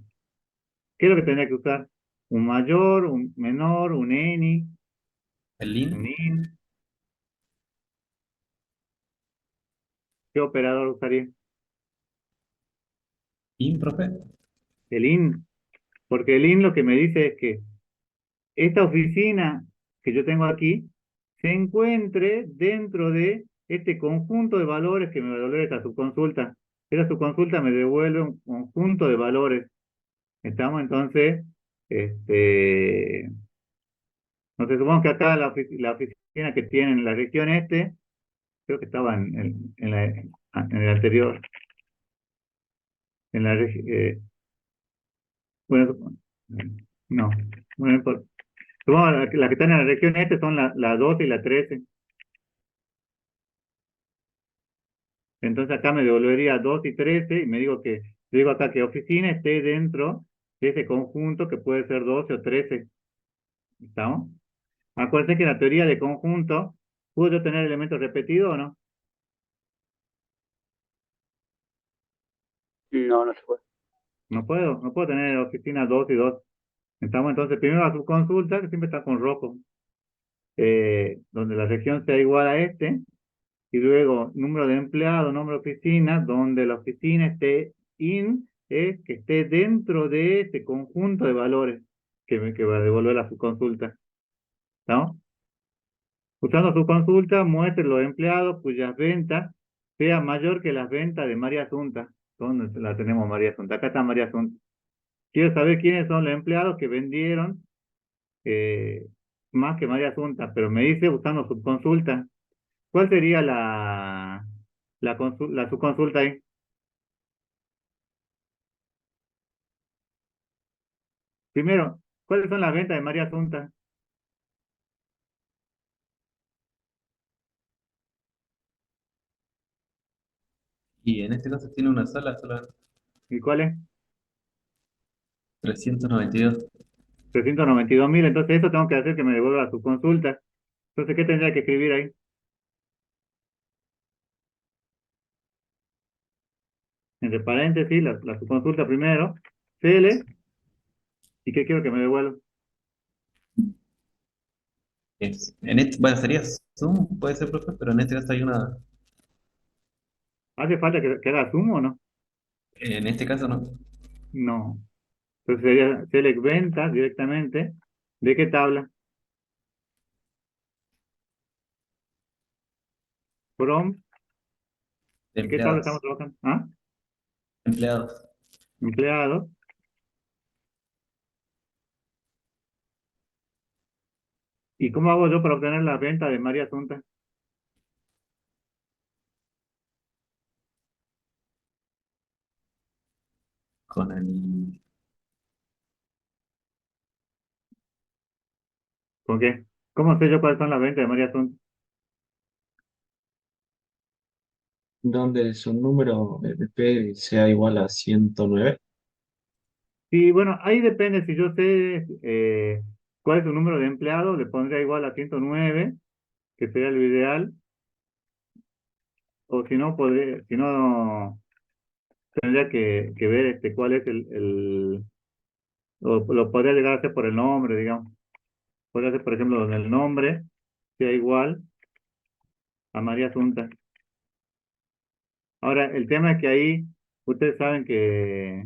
¿Qué es lo que tendría que usar? Un mayor, un menor, un any, El un link. in. ¿Qué operador usaría? ¿In, profe? El IN. Porque el IN lo que me dice es que esta oficina que yo tengo aquí se encuentre dentro de este conjunto de valores que me devuelve esta subconsulta. Esta subconsulta me devuelve un conjunto de valores. ¿Estamos? Entonces, no sé, supongo que acá la oficina que tiene en la región este, creo que estaba en el anterior, en la bueno, no, bueno, no importa. Supongo la que están en la región este son la 12 y la 13. Entonces acá me devolvería 2 y 13 y me digo acá que oficina esté dentro de ese conjunto que puede ser 12 o 13. ¿Estamos? Acuérdense que en la teoría de conjunto, ¿puedo yo tener elementos repetidos o no? No, no se puede. No puedo tener oficina 2 y 2. Estamos entonces primero la subconsulta, que siempre está con rojo, donde la región sea igual a este, y luego número de empleados, nombre de oficina, donde la oficina esté es que esté dentro de este conjunto de valores que va a devolver la subconsulta. ¿Estamos? Usando subconsulta, muestre los empleados cuyas ventas sean mayor que las ventas de María Asunta. ¿Dónde la tenemos María Asunta? Acá está María Asunta. Quiero saber quiénes son los empleados que vendieron eh, más que María Asunta, pero me dice usando subconsulta. ¿Cuál sería la subconsulta ahí? Primero, ¿cuáles son las ventas de María Asunta? Y en este caso tiene una sala, solo ¿Y cuáles? 392. 392.000. Entonces eso tengo que hacer que me devuelva la subconsulta. Entonces, ¿qué tendría que escribir ahí? Entre paréntesis, la subconsulta primero, CL, ¿y qué quiero que me devuelva? En este, bueno, sería Zoom, puede ser, profe, pero en este caso hay una. ¿Hace falta que haga sumo o no? En este caso no. No. Entonces sería select ventas directamente. ¿De qué tabla? From. De ¿En qué tabla estamos empleados. trabajando? ¿Ah? Empleados. Empleados. ¿Y cómo hago yo para obtener la venta de María Asunta? Con el. ¿Con qué? ¿Cómo sé yo cuáles son las ventas de María Asunta? Donde su número de P sea igual a 109. Sí, bueno, ahí depende. Si yo sé cuál es su número de empleados, le pondría igual a 109, que sería lo ideal. O si no, tendría que ver cuál es lo podría llegar a hacer por el nombre, digamos. Podría ser, por ejemplo, donde el nombre sea igual a María Asunta. Ahora, el tema es que ahí ustedes saben que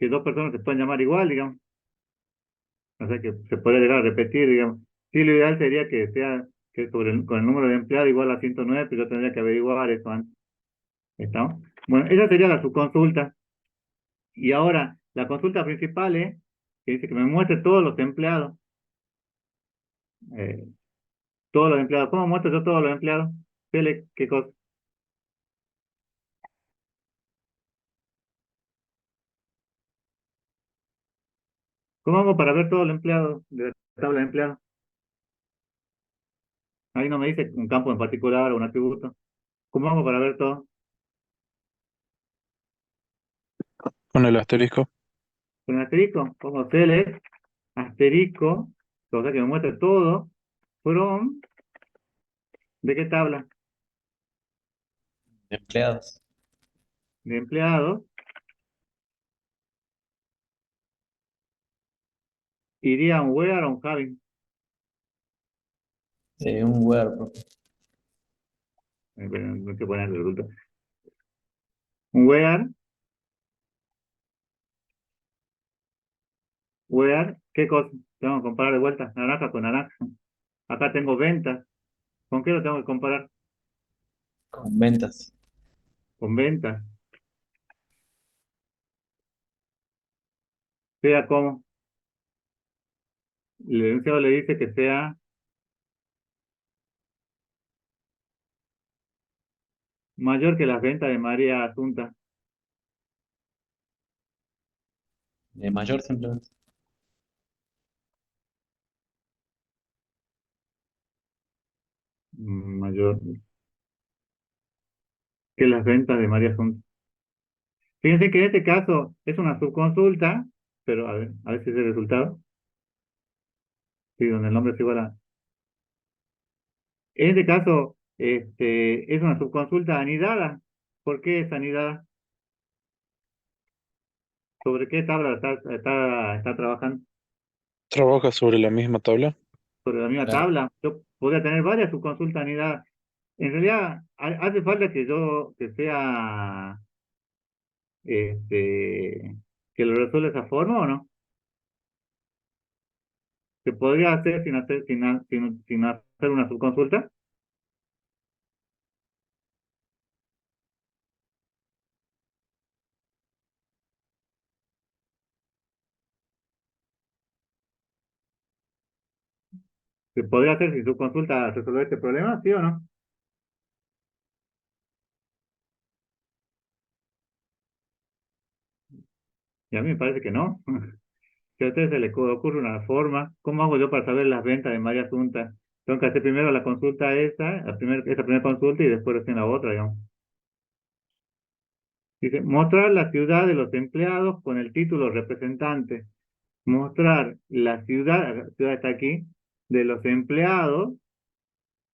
dos personas se pueden llamar igual, digamos. O sea, que se puede llegar a repetir, digamos. Sí, lo ideal sería que sea que con el número de empleados igual a 109, pero yo tendría que averiguar eso antes. ¿Estamos? Bueno, esa sería la subconsulta. Y ahora, la consulta principal es que dice que me muestre todos los empleados. eh, todos los empleados. ¿Cómo muestro yo todos los empleados? ¿Qué cosa? ¿Cómo hago para ver todos los empleados de la tabla de empleados? Ahí no me dice un campo en particular o un atributo. ¿Cómo hago para ver todo? Con el asterisco. Con el asterisco. Pongo select, asterisco, o sea que me muestre todo, from, ¿de qué tabla? Empleados. De empleados. Iría a un where o un having. Un Word, profe. Bueno, no sé poner el resultado. Where, ¿qué cosa? Tengo que comparar de vuelta, naranja con naranja. Acá tengo ventas. ¿Con qué lo tengo que comparar? Con ventas. Con ventas. Sea como. El enunciado le dice que sea mayor que las ventas de María Asunta. De mayor simplemente. Mayor que las ventas de María Asunta. Fíjense que en este caso es una subconsulta, pero a ver si es el resultado. Sí, donde el nombre es igual a. En este caso, es una subconsulta anidada. ¿Por qué es anidada? ¿Sobre qué tabla está trabajando? ¿Trabaja sobre la misma tabla? Sobre la misma Claro. tabla. Yo podría tener varias subconsultas anidadas. En realidad, hace falta que sea, que lo resuelva de esa forma o no. ¿Se podría hacer sin hacer una subconsulta? ¿Se podría hacer sin subconsulta resolver este problema? ¿Sí o no? Y a mí me parece que no. Si a ustedes se les ocurre una forma, ¿cómo hago yo para saber las ventas de María Asunta? Tengo que hacer primero la consulta esa primera consulta y después recién la otra, digamos. Dice, mostrar la ciudad de los empleados con el título representante. Mostrar la ciudad está aquí, de los empleados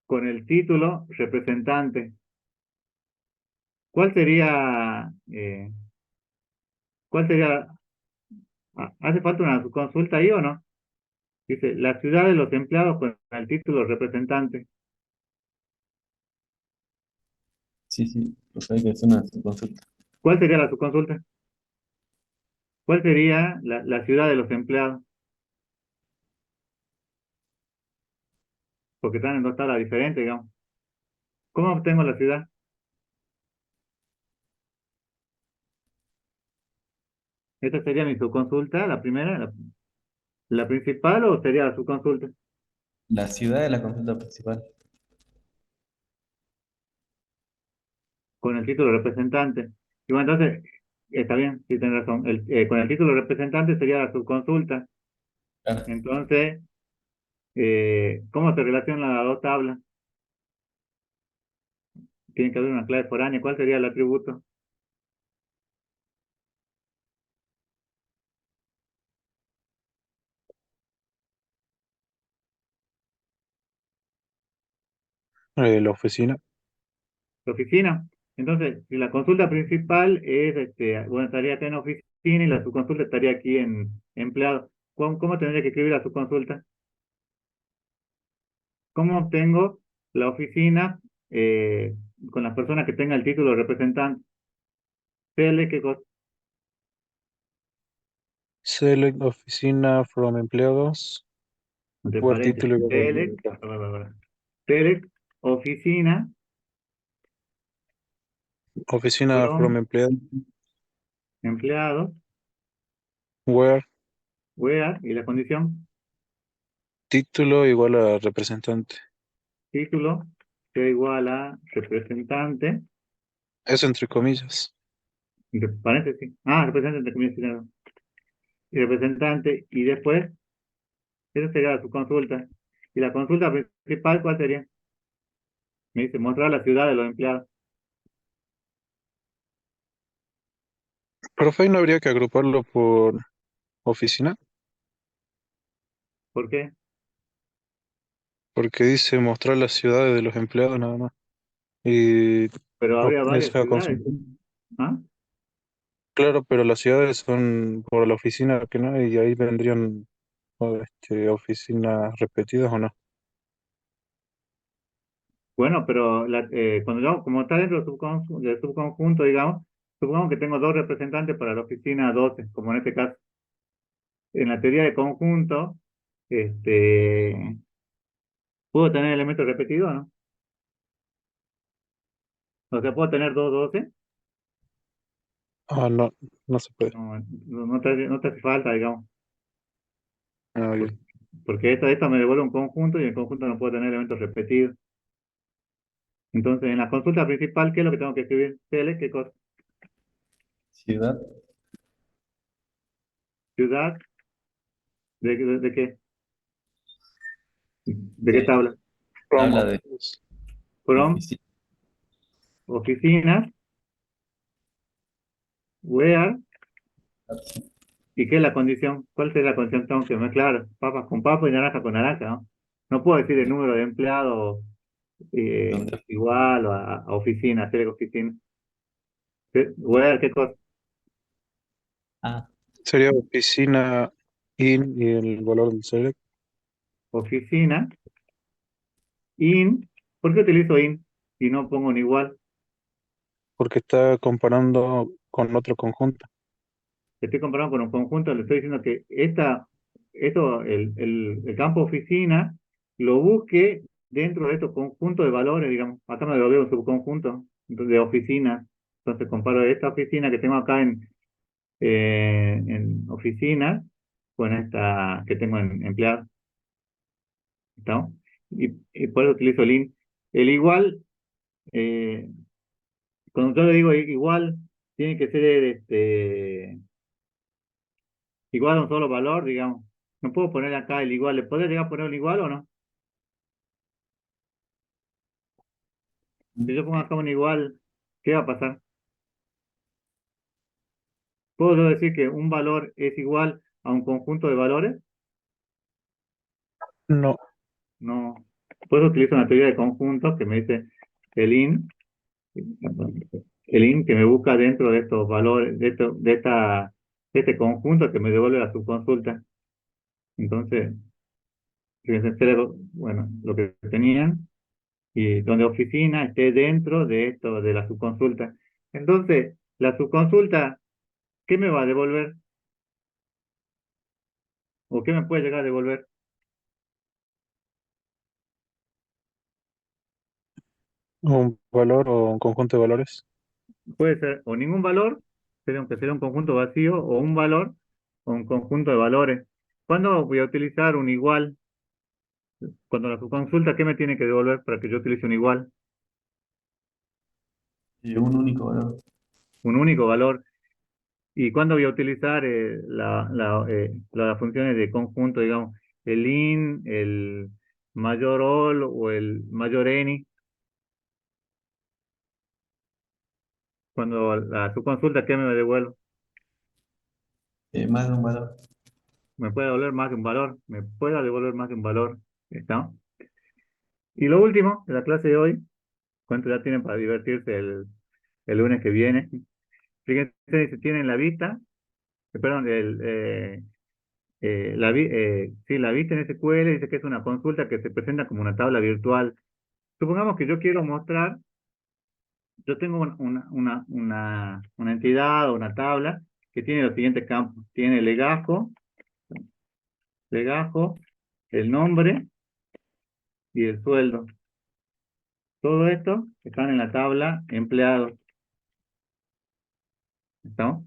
con el título representante. ¿Cuál sería, cuál sería, hace falta una consulta ahí o no? Dice, la ciudad de los empleados con el título representante. Sí, sí. Pues hay que hacer una consulta. ¿Cuál sería la subconsulta? ¿Cuál sería la ciudad de los empleados? Porque están en dos tablas diferentes, digamos. ¿Cómo obtengo la ciudad? ¿Esta sería mi subconsulta, la primera, la principal o sería la subconsulta? La ciudad de la consulta principal. Con el título representante. Y bueno, entonces, está bien, sí tienes razón. Con el título representante sería la subconsulta. Claro. Entonces, ¿cómo se relacionan las dos tablas? Tiene que haber una clave foránea. ¿Cuál sería el atributo? La oficina. La oficina. Entonces, si la consulta principal es, bueno, estaría acá en oficina y la subconsulta estaría aquí en empleado. ¿Cómo tendría que escribir la subconsulta? ¿Cómo obtengo la oficina con las personas que tenga el título de representante? ¿qué cosa? Select oficina from empleados. Entre Where paréntesis. título. Select oficina Oficina from from empleados. empleado, Where where, y la condición, título igual a representante. título, sea igual a representante, Eso entre comillas. entre paréntesis, representante, entre comillas, sí, claro. Y representante, y después, esa sería su consulta. ¿Y la consulta principal cuál sería? Me dice, mostrar la ciudad de los empleados. Profe, ¿no habría que agruparlo por oficina? ¿Por qué? Porque dice mostrar las ciudades de los empleados nada más. Y Pero habría varias esa ciudades. consulta. ¿Ah? Claro, pero las ciudades son por la oficina que no, y ahí vendrían oficinas repetidas o no. Bueno, pero cuando yo, como está dentro del subconjunto, digamos, supongamos que tengo dos representantes para la oficina 12, como en este caso. En la teoría de conjunto, este, ¿puedo tener elementos repetidos o no? O sea, ¿puedo tener dos 12? No, no se puede. No te hace falta, digamos, Ah, por- bien. porque esta me devuelve un conjunto y el conjunto no puede tener elementos repetidos. Entonces, en la consulta principal, ¿qué es lo que tengo que escribir? Tele, ¿qué cosa? Ciudad, Ciudad, ¿de qué? ¿De qué eh, tabla? habla de From, oficina. oficinas, where, ¿y qué es la condición? ¿Cuál sería la condición? Tengo que mezclar papas con papas y naranja con naranja, ¿no? No puedo decir el número de empleados Donde, igual o a oficina, hacer oficina. Where, ¿qué cosa? ah, Sería oficina in y el valor del select. Oficina, in. ¿Por qué utilizo in y no pongo un igual? Porque está comparando con otro conjunto. Estoy comparando con un conjunto, le estoy diciendo que el campo oficina lo busque dentro de estos conjuntos de valores, digamos. Acá me lo veo un subconjunto de oficinas. Entonces comparo esta oficina que tengo acá en oficina con esta que tengo en empleados. ¿Estamos? Y por eso utilizo el in. El igual, eh, cuando yo le digo igual, tiene que ser igual a un solo valor, digamos. No puedo poner acá el igual. ¿Le podría llegar a poner el igual o no? Si yo pongo acá un igual, ¿qué va a pasar? ¿Puedo yo decir que un valor es igual a un conjunto de valores? No, No. Por eso utilizo una teoría de conjuntos que me dice el in, el in que me busca dentro de estos valores, de este conjunto que me devuelve la subconsulta. Entonces, fíjense, bueno, lo que tenían, y donde oficina esté dentro de esto, de la subconsulta. Entonces, la subconsulta, ¿qué me va a devolver? ¿O qué me puede llegar a devolver? un valor o un conjunto de valores. Puede ser o ningún valor, aunque sea un conjunto vacío, o un valor, o un conjunto de valores. ¿Cuándo voy a utilizar un igual? Cuando la subconsulta, ¿qué me tiene que devolver para que yo utilice un igual? un único valor. Un único valor. ¿Y cuándo voy a utilizar las funciones de conjunto, digamos, el in, el mayor all o el mayor any? Cuando la subconsulta, ¿qué me devuelve? Más de un valor. Me puede devolver más de un valor, me puede devolver más de un valor. ¿Está? Y lo último de la clase de hoy, ¿cuánto ya tienen para divertirse el lunes que viene? Fíjense si tienen la vista, perdón, sí, la vista en SQL dice que es una consulta que se presenta como una tabla virtual. Supongamos que yo quiero mostrar, yo tengo una entidad o una tabla que tiene los siguientes campos. Tiene legajo, el nombre y el sueldo. Todo esto están en la tabla empleados. ¿Estamos?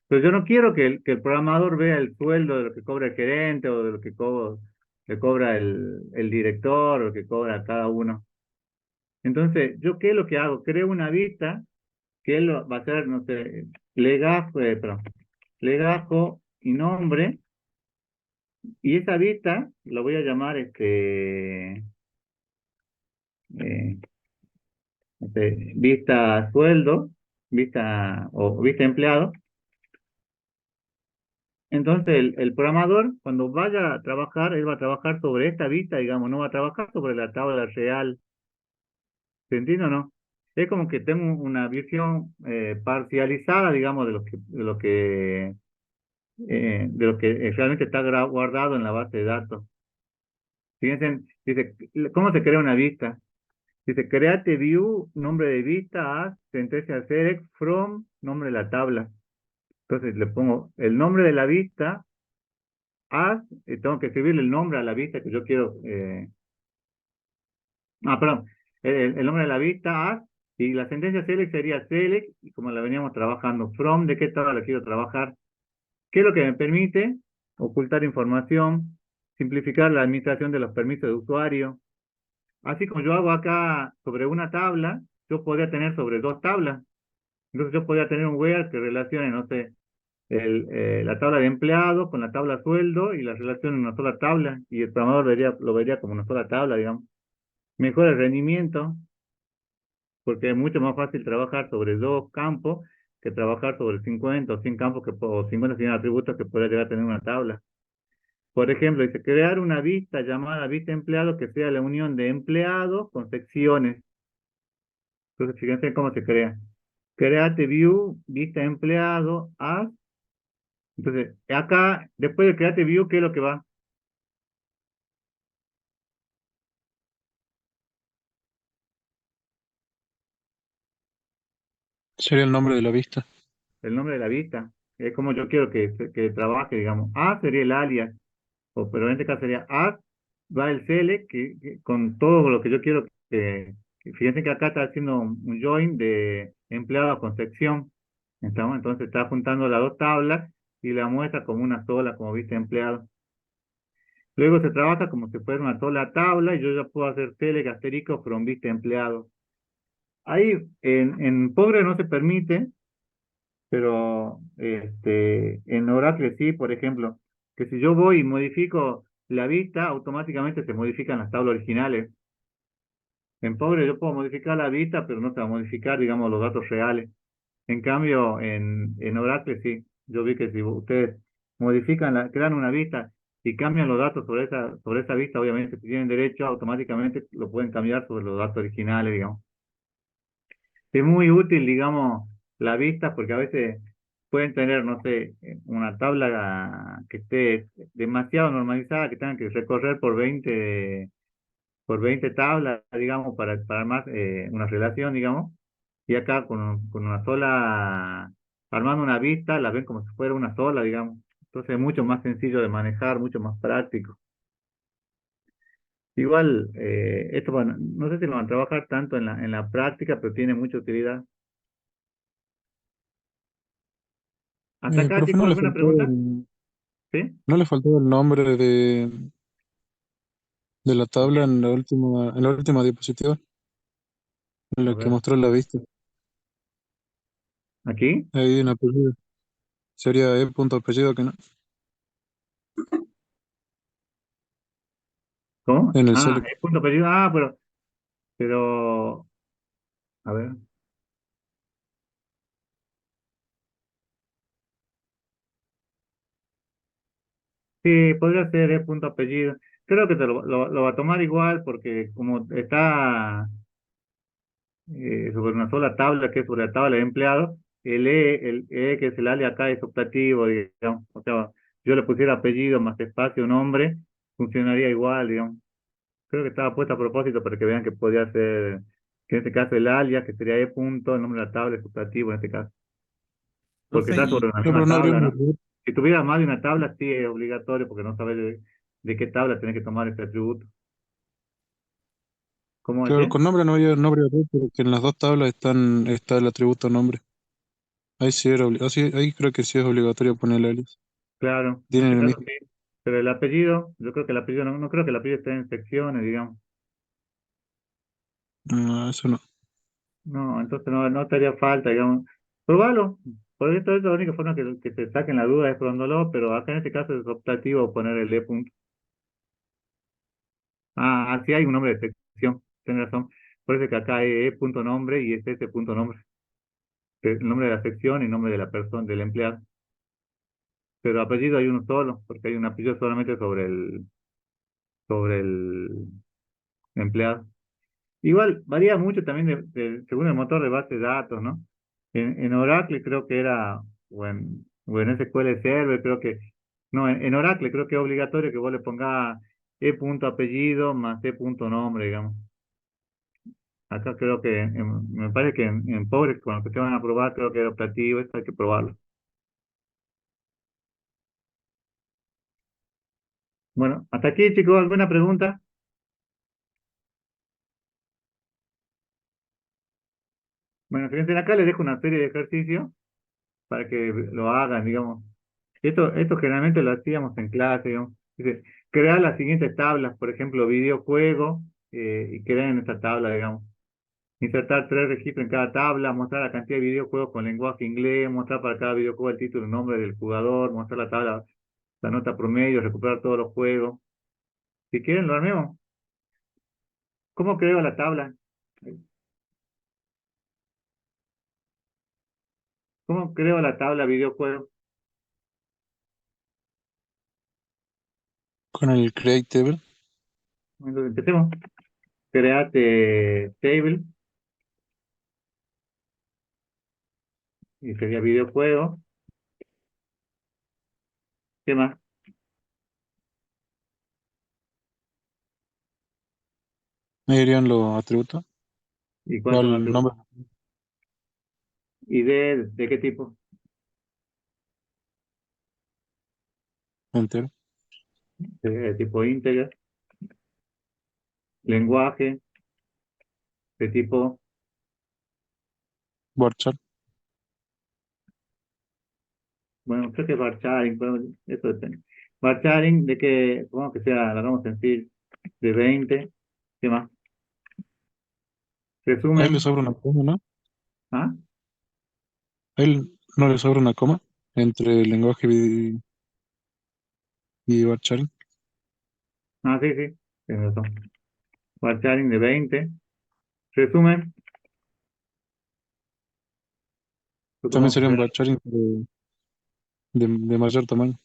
Pero yo no quiero que el programador vea el sueldo de lo que cobra el gerente o de lo que cobra el director o lo que cobra cada uno. Entonces, ¿yo qué es lo que hago? Creo una vista que él va a ser, no sé, legajo y nombre, y esa vista lo voy a llamar eh, vista sueldo, vista empleado. Entonces, el programador, cuando vaya a trabajar, él va a trabajar sobre esta vista, digamos, no va a trabajar sobre la tabla real. ¿Se entiende o no? Es como que tengo una visión parcializada, digamos, de lo que realmente está guardado en la base de datos. Fíjense, dice, ¿cómo se crea una vista? Dice, create view, nombre de vista, as, sentencia select, from, nombre de la tabla. Entonces le pongo el nombre de la vista, as, tengo que escribirle el nombre a la vista que yo quiero, perdón, el nombre de la vista, as, y la sentencia select sería select, y como la veníamos trabajando, from, de qué tabla la quiero trabajar, qué es lo que me permite ocultar información, simplificar la administración de los permisos de usuario. Así como yo hago acá sobre una tabla, yo podría tener sobre dos tablas. Entonces yo podría tener un where que relacione, no sé, la tabla de empleado con la tabla sueldo y la relacione en una sola tabla. Y el programador lo vería como una sola tabla, digamos. Mejora el rendimiento, porque es mucho más fácil trabajar sobre dos campos que trabajar sobre 50 o 100 campos o 50 100 atributos que podría llegar a tener una tabla. Por ejemplo, dice crear una vista llamada vista empleado que sea la unión de empleados con secciones. Entonces, fíjense cómo se crea. Create view, vista empleado, as. Entonces, acá, después de create view, ¿qué es lo que va? Sería el nombre de la vista. El nombre de la vista. Es como yo quiero que trabaje, digamos. As sería el alias, pero en este caso sería as, va el select, con todo lo que yo quiero fíjense que acá está haciendo un join de empleado con sección. Entonces está juntando las dos tablas y la muestra como una sola, como vista empleado. Luego se trabaja como si fuera una sola tabla y yo ya puedo hacer select asterisco from vista empleado. Ahí en Postgre no se permite, pero en Oracle sí, por ejemplo, que si yo voy y modifico la vista, automáticamente se modifican las tablas originales. En Postgre yo puedo modificar la vista, pero no se va a modificar, digamos, los datos reales. En cambio, en Oracle sí. Yo vi que si ustedes modifican, crean una vista y cambian los datos sobre esa vista, obviamente, si tienen derecho, automáticamente lo pueden cambiar sobre los datos originales, digamos. Es muy útil, digamos, la vista porque a veces pueden tener, no sé, una tabla que esté demasiado normalizada, que tengan que recorrer por 20 tablas, digamos, para armar una relación, digamos. Y acá con una sola, armando una vista, la ven como si fuera una sola, digamos. Entonces es mucho más sencillo de manejar, mucho más práctico. Igual, esto, bueno, no sé si lo van a trabajar tanto en la práctica, pero tiene mucha utilidad. ¿Hasta acá, Profe, chicos, alguna pregunta? ¿Sí? no le faltó el nombre de la ¿De tabla qué? en la última diapositiva, en A la que ver, mostró la vista. ¿aquí? Ahí en apellido. Sería punto apellido que no. ¿Cómo? En el Ah, select. es punto apellido. Pero, a ver. Sí, podría ser punto apellido. Creo que lo va a tomar igual porque como está sobre una sola tabla, que es sobre la tabla de empleados, el E, que es el alias acá, es optativo, digamos. O sea, yo le pusiera apellido más espacio, nombre, funcionaría igual, digamos. Creo que estaba puesto a propósito para que vean que podía ser, que en este caso el alias, que sería E punto, el nombre de la tabla es optativo en este caso, porque Profe, está sobre y una No, misma pero no habría tabla, un ¿no? error. Si tuviera más de una tabla, sí es obligatorio, porque no sabes de qué tabla tenés que tomar este atributo. ¿Cómo Claro, decía? con nombre no habría error, porque en las dos tablas está el atributo nombre. Ahí sí era ahí creo que sí es obligatorio poner el alias. Claro, en Tienen este el caso mismo. sí. Pero el apellido, yo creo que el apellido, no creo que el apellido esté en secciones, digamos. No, eso no. No, entonces no te haría falta, digamos. Probalo. Por esto es la única forma que te saquen la duda es probándolo, pero acá en este caso es optativo poner el E punto. Así hay un nombre de sección, tienes razón. Por eso que acá hay E punto nombre y es ese punto nombre. El nombre de la sección y nombre de la persona, del empleado. Pero apellido hay uno solo, porque hay un apellido solamente sobre el empleado. Igual, varía mucho también según el motor de base de datos, ¿no? En Oracle creo que era, o en SQL Server creo que, no, en Oracle creo que es obligatorio que vos le pongas E punto apellido más E punto nombre, digamos. Acá creo que, me parece que en Pobres, cuando que se van a probar, creo que era operativo, esto hay que probarlo. Bueno, hasta aquí, chicos, ¿alguna pregunta? Bueno, fíjense, acá les dejo una serie de ejercicios para que lo hagan, digamos. Esto generalmente lo hacíamos en clase, digamos. Dice, crear las siguientes tablas, por ejemplo, videojuego, y crear en esta tabla, digamos. Insertar 3 registros en cada tabla, mostrar la cantidad de videojuegos con lenguaje inglés, mostrar para cada videojuego el título y nombre del jugador, mostrar la tabla, la nota promedio, recuperar todos los juegos. Si quieren, lo armemos. ¿Cómo creo la tabla? ¿Cómo creo la tabla videojuego? Con el create table. Entonces, empecemos. Create table, y sería videojuego. ¿Qué más? Ahí irían los atributos. ¿Y cuáles son los El nombre atributos? ¿ID de qué tipo? entero. De tipo integer. Lenguaje de tipo, Varchar. bueno, creo que varcharing, pero eso depende. Varcharing de que, supongo que sea, la vamos a decir, de 20. ¿Qué más? Ahí le Resumen. sobra una coma, ¿no? ¿Ah? Ahí no le sobra una coma entre el lenguaje y varcharing. Ah, sí, sí. Tienes razón. Varcharing de 20. Resumen. También Supongamos que serían será, varcharing de mayor tamaño.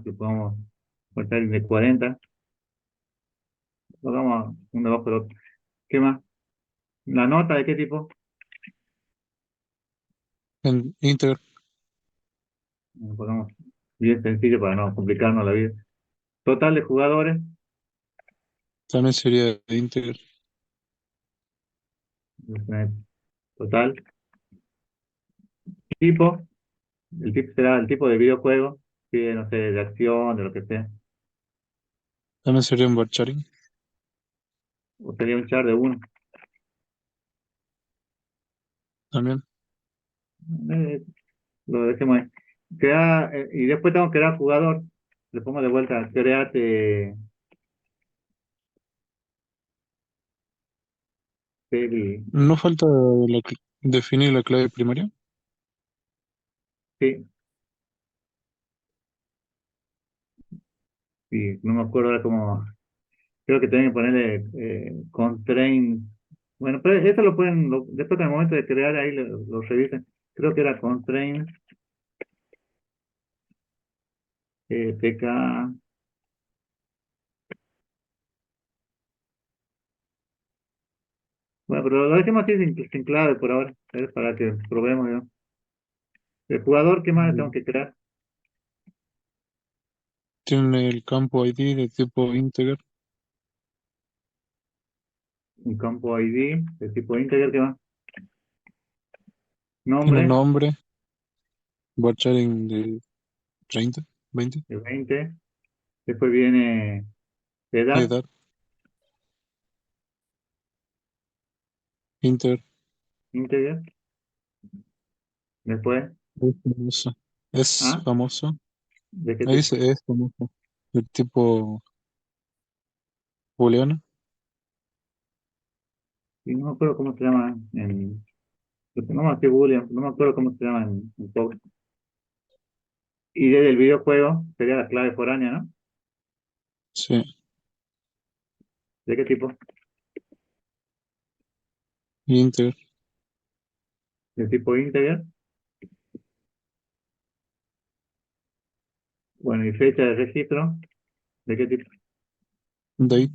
supongamos varcharing de 40. Lo damos uno debajo del otro. ¿Qué más? ¿La nota de qué tipo? En integer Pongamos bien sencillo para no complicarnos la vida. Total de jugadores. también sería integer. Total. Tipo. El tipo será el tipo de videojuego. Sí, no sé, de acción, de lo que sea. También sería un varcharing. O sería un char de uno. También. Eh, lo dejemos ahí. Y después tengo que crear jugador. Le pongo de vuelta, create table. No falta definir la clave primaria. Sí, sí, no me acuerdo ahora cómo. Creo que tienen que ponerle constraint. Bueno, pero eso lo pueden, después en el momento de crear ahí lo revisen. Creo que era constraint, tk. Bueno, pero lo dejemos así sin clave por ahora. Es para que probemos, ¿no? El jugador, ¿qué más le tengo que crear? Tiene el campo ID de tipo integer. Un campo ID de tipo integer, ¿qué más? Tiene Nombre nombre. Varcharing de 30, 20. de 20. Después viene edad, Edad. Integer. integer. Después, Es famoso. Es ¿ah? famoso. ¿De qué Ahí tipo? dice es famoso. De tipo booleano. Y no me acuerdo cómo se llama no me acuerdo Boolean, no me acuerdo cómo se llama en Power. Y desde el videojuego sería la clave foránea, ¿no? Sí. ¿De qué tipo? Integer. De tipo integer. Bueno, y fecha de registro, ¿de qué tipo? Date.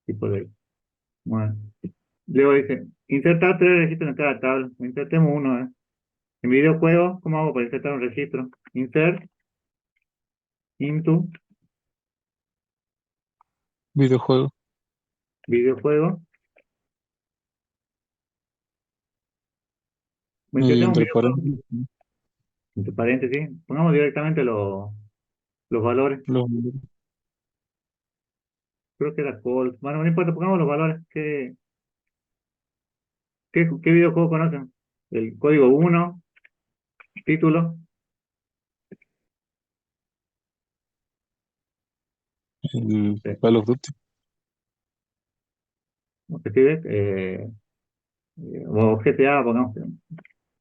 Tipo de. Bueno. Luego dice, insertar 3 registros en cada tabla. Insertemos uno, ¿eh? En videojuego, ¿cómo hago para insertar un registro? Insert into, Videojuego. videojuego. Bueno, Y tengo un entre videojuego, paréntesis, entre paréntesis, pongamos directamente los valores. los Creo que era Colt. Bueno, no importa, pongamos los valores. ¿Qué videojuego conocen? El código 1, título, el sí, Call of Duty. ¿cómo se escribe? O GTA, pongamos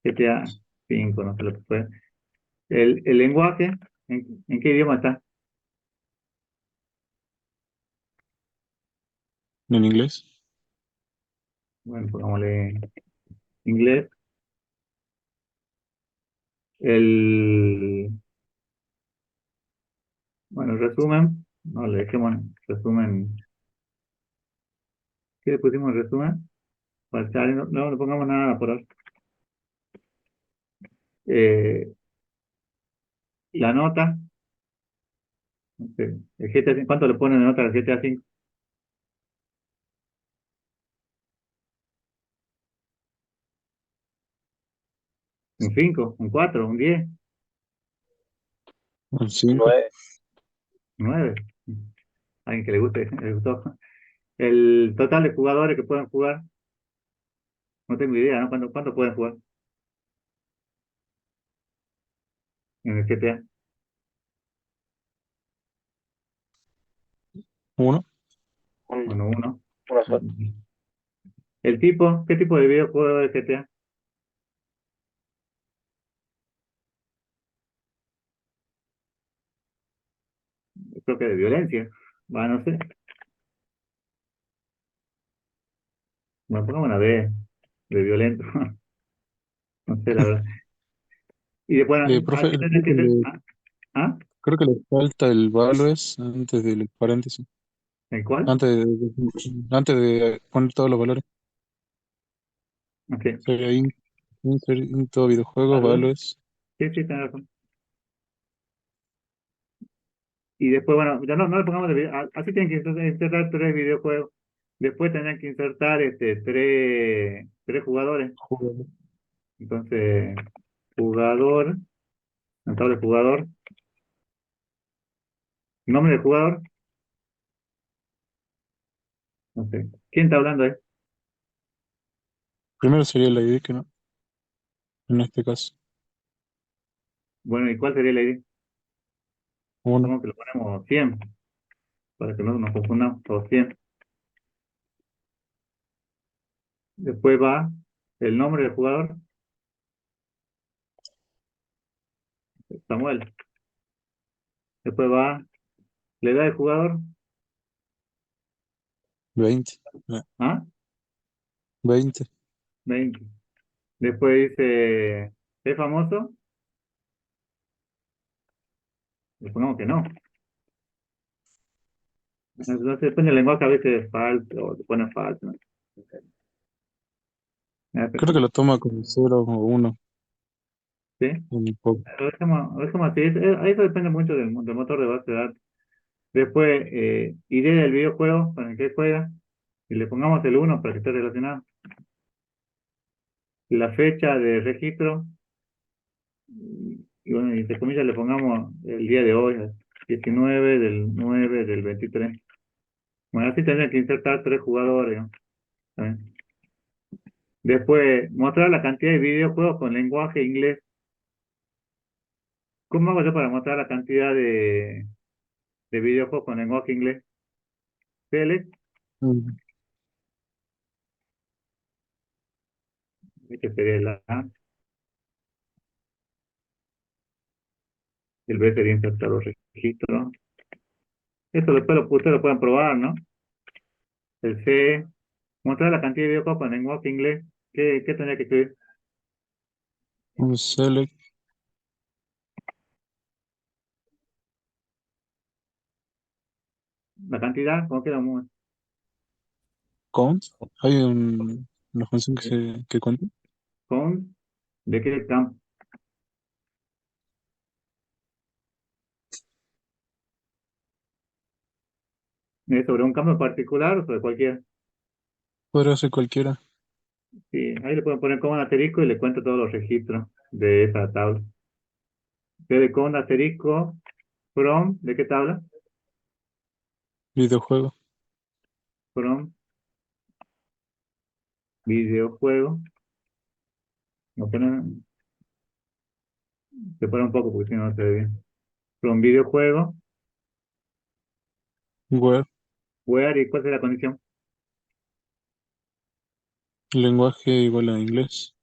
GTA 5, no sé lo que fue. El lenguaje, ¿en qué idioma está? En inglés. Bueno, pongámosle inglés. El, bueno, resumen, no le dejemos resumen. ¿Qué le pusimos en resumen? Parcial, no le pongamos nada por ahora. Eh, la nota, no sé, el GTA 5, ¿cuánto le ponen de nota al GTA 5? ¿Un 5, un 4, un 10, El 5. 9. un 9? Alguien que le guste, le gustó. El total de jugadores que pueden jugar, no tengo idea, ¿no? ¿Cuánto pueden jugar en el GTA? 1. Bueno, uno. Uno solo. El tipo, ¿qué tipo de videojuego es GTA? Creo que de violencia. Bueno, no sé. Bueno, pongamos una B, de violento. No sé, la verdad. Y después, Profe, aquí tendrá que ser. ¿Ah? creo que le falta el values antes del paréntesis. ¿El cuál? Antes de poner todos los valores. Ok. Sería into videojuegos, Valores. values. Sí, sí, tenés razón. Y después, bueno, ya no le pongamos de así tienen que insertar tres videojuegos. Después tendrán que insertar tres jugadores. Jugador. Entonces, jugador, notable jugador, nombre del jugador, no sé. ¿Quién está hablando ahí? Primero sería la ID, que no, en este caso. Bueno, ¿y cuál sería la ID? 1. Supongo que lo ponemos 100 para que no nos confundamos, todos 100. Después va el nombre del jugador, Samuel. Después va la edad del jugador, 20. ¿ah? 20. 20. Después dice, ¿es famoso? Le pongamos que no. Entonces, depende del lenguaje, a veces es falso, o te pone falso, ¿no? Creo que lo toma con 0 o 1. ¿Sí? Un poco. Lo dejamos así. Eso depende mucho del motor de base de datos. Después, ID del videojuego con el que juega, y le pongamos el 1 para que esté relacionado. La fecha de registro, y bueno, y entre comillas le pongamos el día de hoy, 19 del 9 del 23. Bueno, así tendría que insertar tres jugadores, ¿no? ¿Está bien? Después, mostrar la cantidad de videojuegos con lenguaje inglés. ¿Cómo hago yo para mostrar la cantidad de videojuegos con lenguaje inglés? Select, Mm, que sería la A, el B sería insertar los registros. Esto después ustedes lo pueden probar, ¿no? El C, mostrar la cantidad de videojuegos con lenguaje inglés. ¿Qué tendría que escribir? un select La cantidad, ¿cómo queda? count. Hay una función que cuenta. Con, ¿de qué campo? ¿Es sobre un campo en particular o sobre cualquiera? Podría ser cualquiera. Sí, ahí le pueden poner con un asterisco y le cuento todos los registros de esa tabla. Entonces, con un asterisco, from, ¿de qué tabla? Videojuego. From, videojuego. No, separa un poco porque si no, no se ve bien. From videojuego, Web. where, ¿y cuál es la condición? Lenguaje igual a inglés.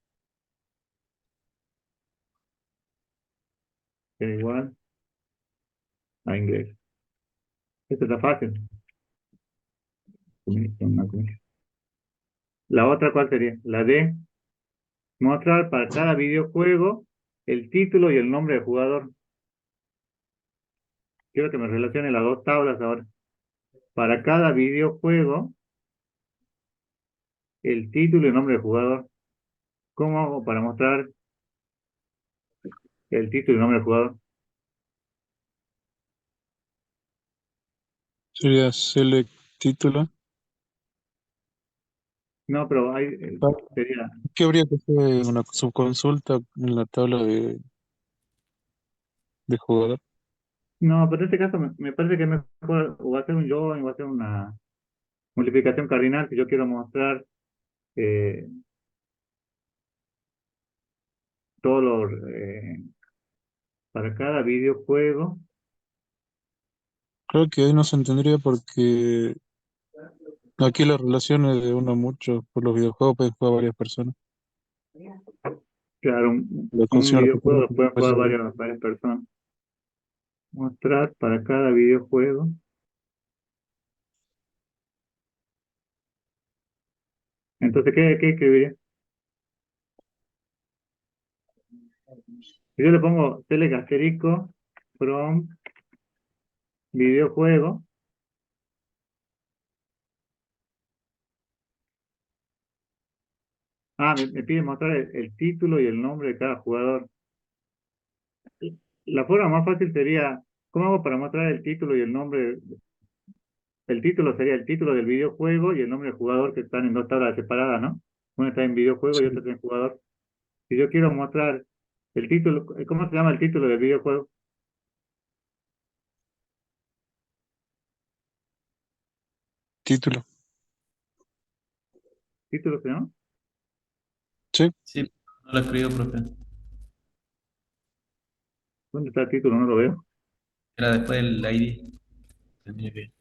Que es igual a inglés. Esto está fácil. Una comisión. La otra, ¿cuál sería? La de mostrar para cada videojuego el título y el nombre del jugador. Quiero que me relacione las dos tablas ahora. Para cada videojuego, el título y el nombre del jugador. ¿Cómo hago para mostrar el título y el nombre del jugador? Sería select título. No, pero ahí Ah, sería. ¿qué habría que hacer una subconsulta en la tabla de jugador? No, pero en este caso me parece que es mejor o hacer un join o hacer una multiplicación cardinal si yo quiero mostrar eh, todos los para cada videojuego. Creo que ahí no se entendería porque aquí la relación es de uno a mucho. Por los videojuegos pueden jugar varias personas. Claro, La un función videojuego lo pueden jugar es varias personas. Mostrar para cada videojuego. Entonces, ¿qué escribiría? Si yo le pongo select asterisco from videojuego. Ah, me pide mostrar el título y el nombre de cada jugador. La forma más fácil sería, ¿cómo hago para mostrar el título y el nombre? El título sería el título del videojuego y el nombre del jugador que están en dos tablas separadas, ¿no? Una está en videojuego y otra está en jugador. Si yo quiero mostrar el título, ¿cómo se llama el título del videojuego? título. ¿Título se llama? Sí, Sí, no lo escribió, profe. ¿Dónde está el título? No lo veo. Era después del ID. Tenía que-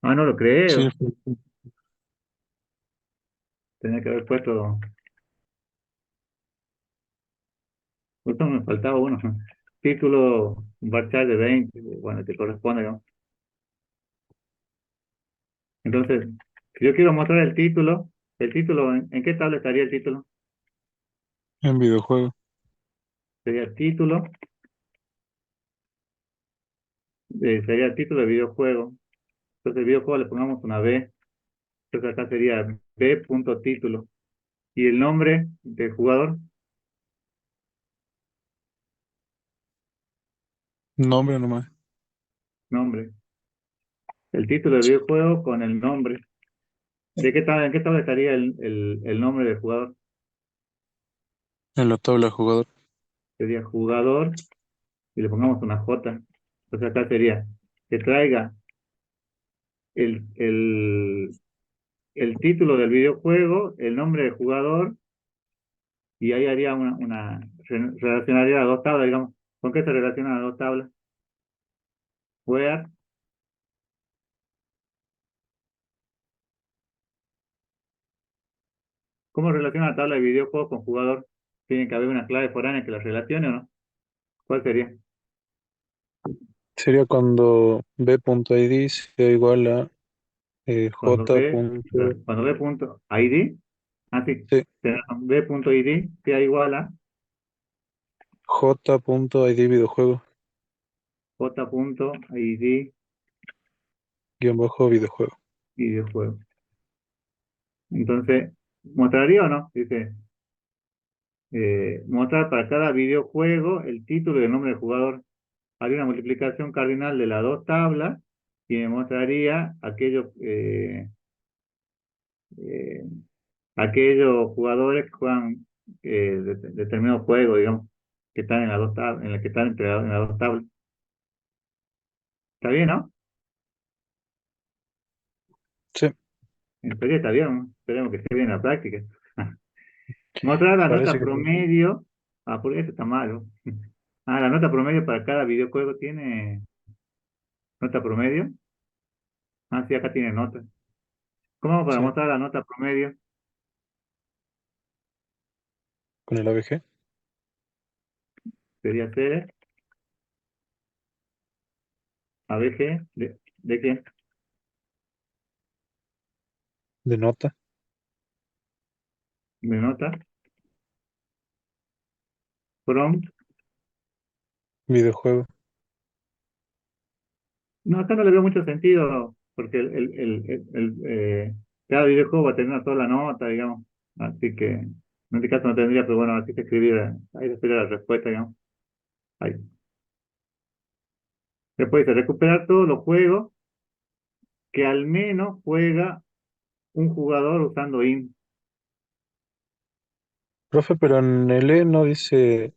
Ah, no lo sí, creo. Tenía que haber puesto, justo me faltaba uno. Título, un varchar de 20, bueno, te corresponde, ¿no? Entonces, si yo quiero mostrar el título, ¿en qué tabla estaría el título? en videojuego. Sería título, sería el título del videojuego. Entonces, el videojuego le pongamos una B. Entonces, acá sería B.título. Y el nombre del jugador, Nombre nomás. nombre. El título del videojuego con el nombre. ¿En qué tabla estaría el nombre del jugador? En la tabla jugador. Sería jugador y le pongamos una J. Entonces acá sería que traiga el, el, el título del videojuego, el nombre del jugador, y ahí haría relacionaría las dos tablas, digamos. ¿Con qué se relacionan las dos tablas? Where, ¿cómo relaciona la tabla de videojuegos con jugador? ¿Tiene que haber una clave foránea que la relacione o no? ¿Cuál sería? Sería cuando b.id sea igual a Cuando j. B, claro, cuando B.id, sí, Sí, será B.id sea igual a j.id videojuego, J.id guión bajo videojuego. videojuego. Entonces, ¿mostraría o no? Dice, mostrar para cada videojuego el título y el nombre del jugador. haría una multiplicación cardinal de las dos tablas y me mostraría eh, aquellos jugadores que juegan determinados juegos, digamos, que están en las dos tablas, en las que están en las dos tablas. ¿Está bien, no? Sí, En teoría está bien, ¿no? Esperemos que esté bien en la práctica. Mostrar la nota parece que sí. promedio. Ah, porque eso está malo. Ah, la nota promedio para cada videojuego tiene nota promedio. Ah, sí, acá tiene nota. ¿Cómo vamos para Sí, mostrar la nota promedio? con el ABG Sería ser ABG. ¿De qué? de nota, De nota. From. videojuego. No, acá no le veo mucho sentido, porque cada videojuego va a tener una sola nota, digamos. Así que en este caso no tendría, pero bueno, así que escribir, ahí después la respuesta, digamos. Ahí. Después dice, recuperar todos los juegos que al menos juega un jugador usando IN. Profe, pero en el E no dice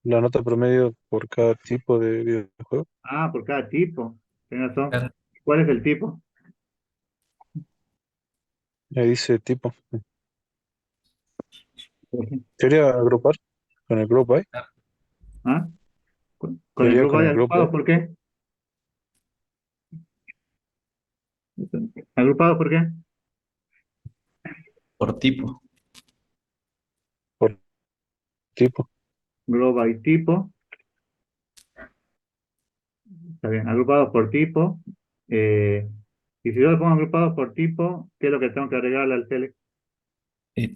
la nota promedio por cada tipo de videojuego. Ah, por cada tipo. Tienes razón. Claro. ¿Cuál es el tipo? Ahí dice tipo. Ujú. Quería agrupar con el group by. ¿Ah? ¿Con Lo el haría grupo con hay el group by. agrupado? ¿Por qué? ¿Agrupado por qué? Por tipo. Por tipo. Grupo by tipo. Está bien. Agrupados por tipo. Eh, y si yo lo pongo agrupados por tipo, ¿qué es lo que tengo que agregarle al select?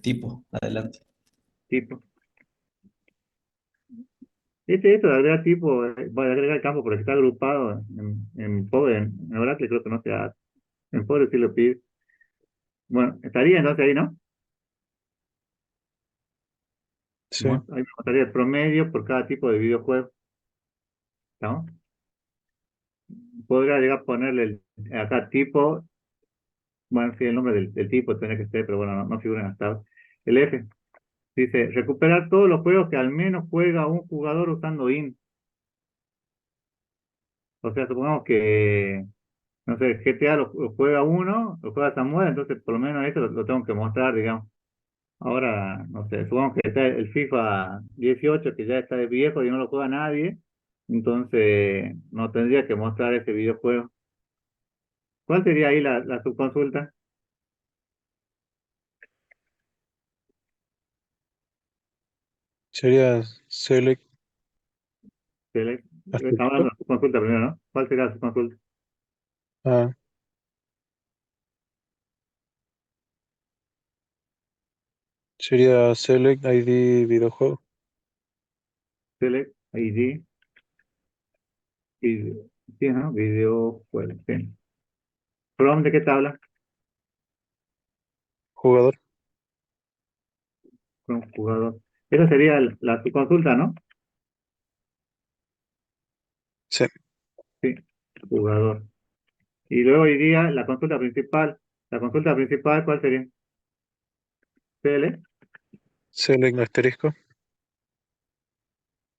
Tipo, adelante. Tipo. Esto de agregar tipo, voy a agregar el campo porque está agrupado en Power. En Oracle creo que no se hace. En Power sí lo pide. Bueno, estaría entonces ahí, ¿no? Sí, Ahí me mostraría el promedio por cada tipo de videojuego, ¿no? Podría llegar a ponerle acá tipo, bueno, sí, el nombre del tipo tiene que ser, pero bueno, no figura en las tablas. El F dice, recuperar todos los juegos que al menos juega un jugador usando IN. O sea, supongamos que, no sé, GTA lo juega uno, lo juega Samuel, entonces por lo menos eso lo tengo que mostrar, digamos. Ahora, no sé, supongamos que está el FIFA 18 que ya está de viejo y no lo juega nadie, entonces no tendría que mostrar ese videojuego. ¿Cuál sería ahí la subconsulta? sería select Estamos hablando asterisco. de la subconsulta primero, ¿no? ¿Cuál sería la subconsulta? Ah, sería select ID videojuego. Select, ID, video, sí, ¿no? Videojuego, sí. ¿From de qué tabla? Jugador. From jugador. Esa sería la subconsulta, ¿no? Sí, Sí, jugador. Y luego iría la consulta principal. La consulta principal, ¿cuál sería? Select, select asterisco.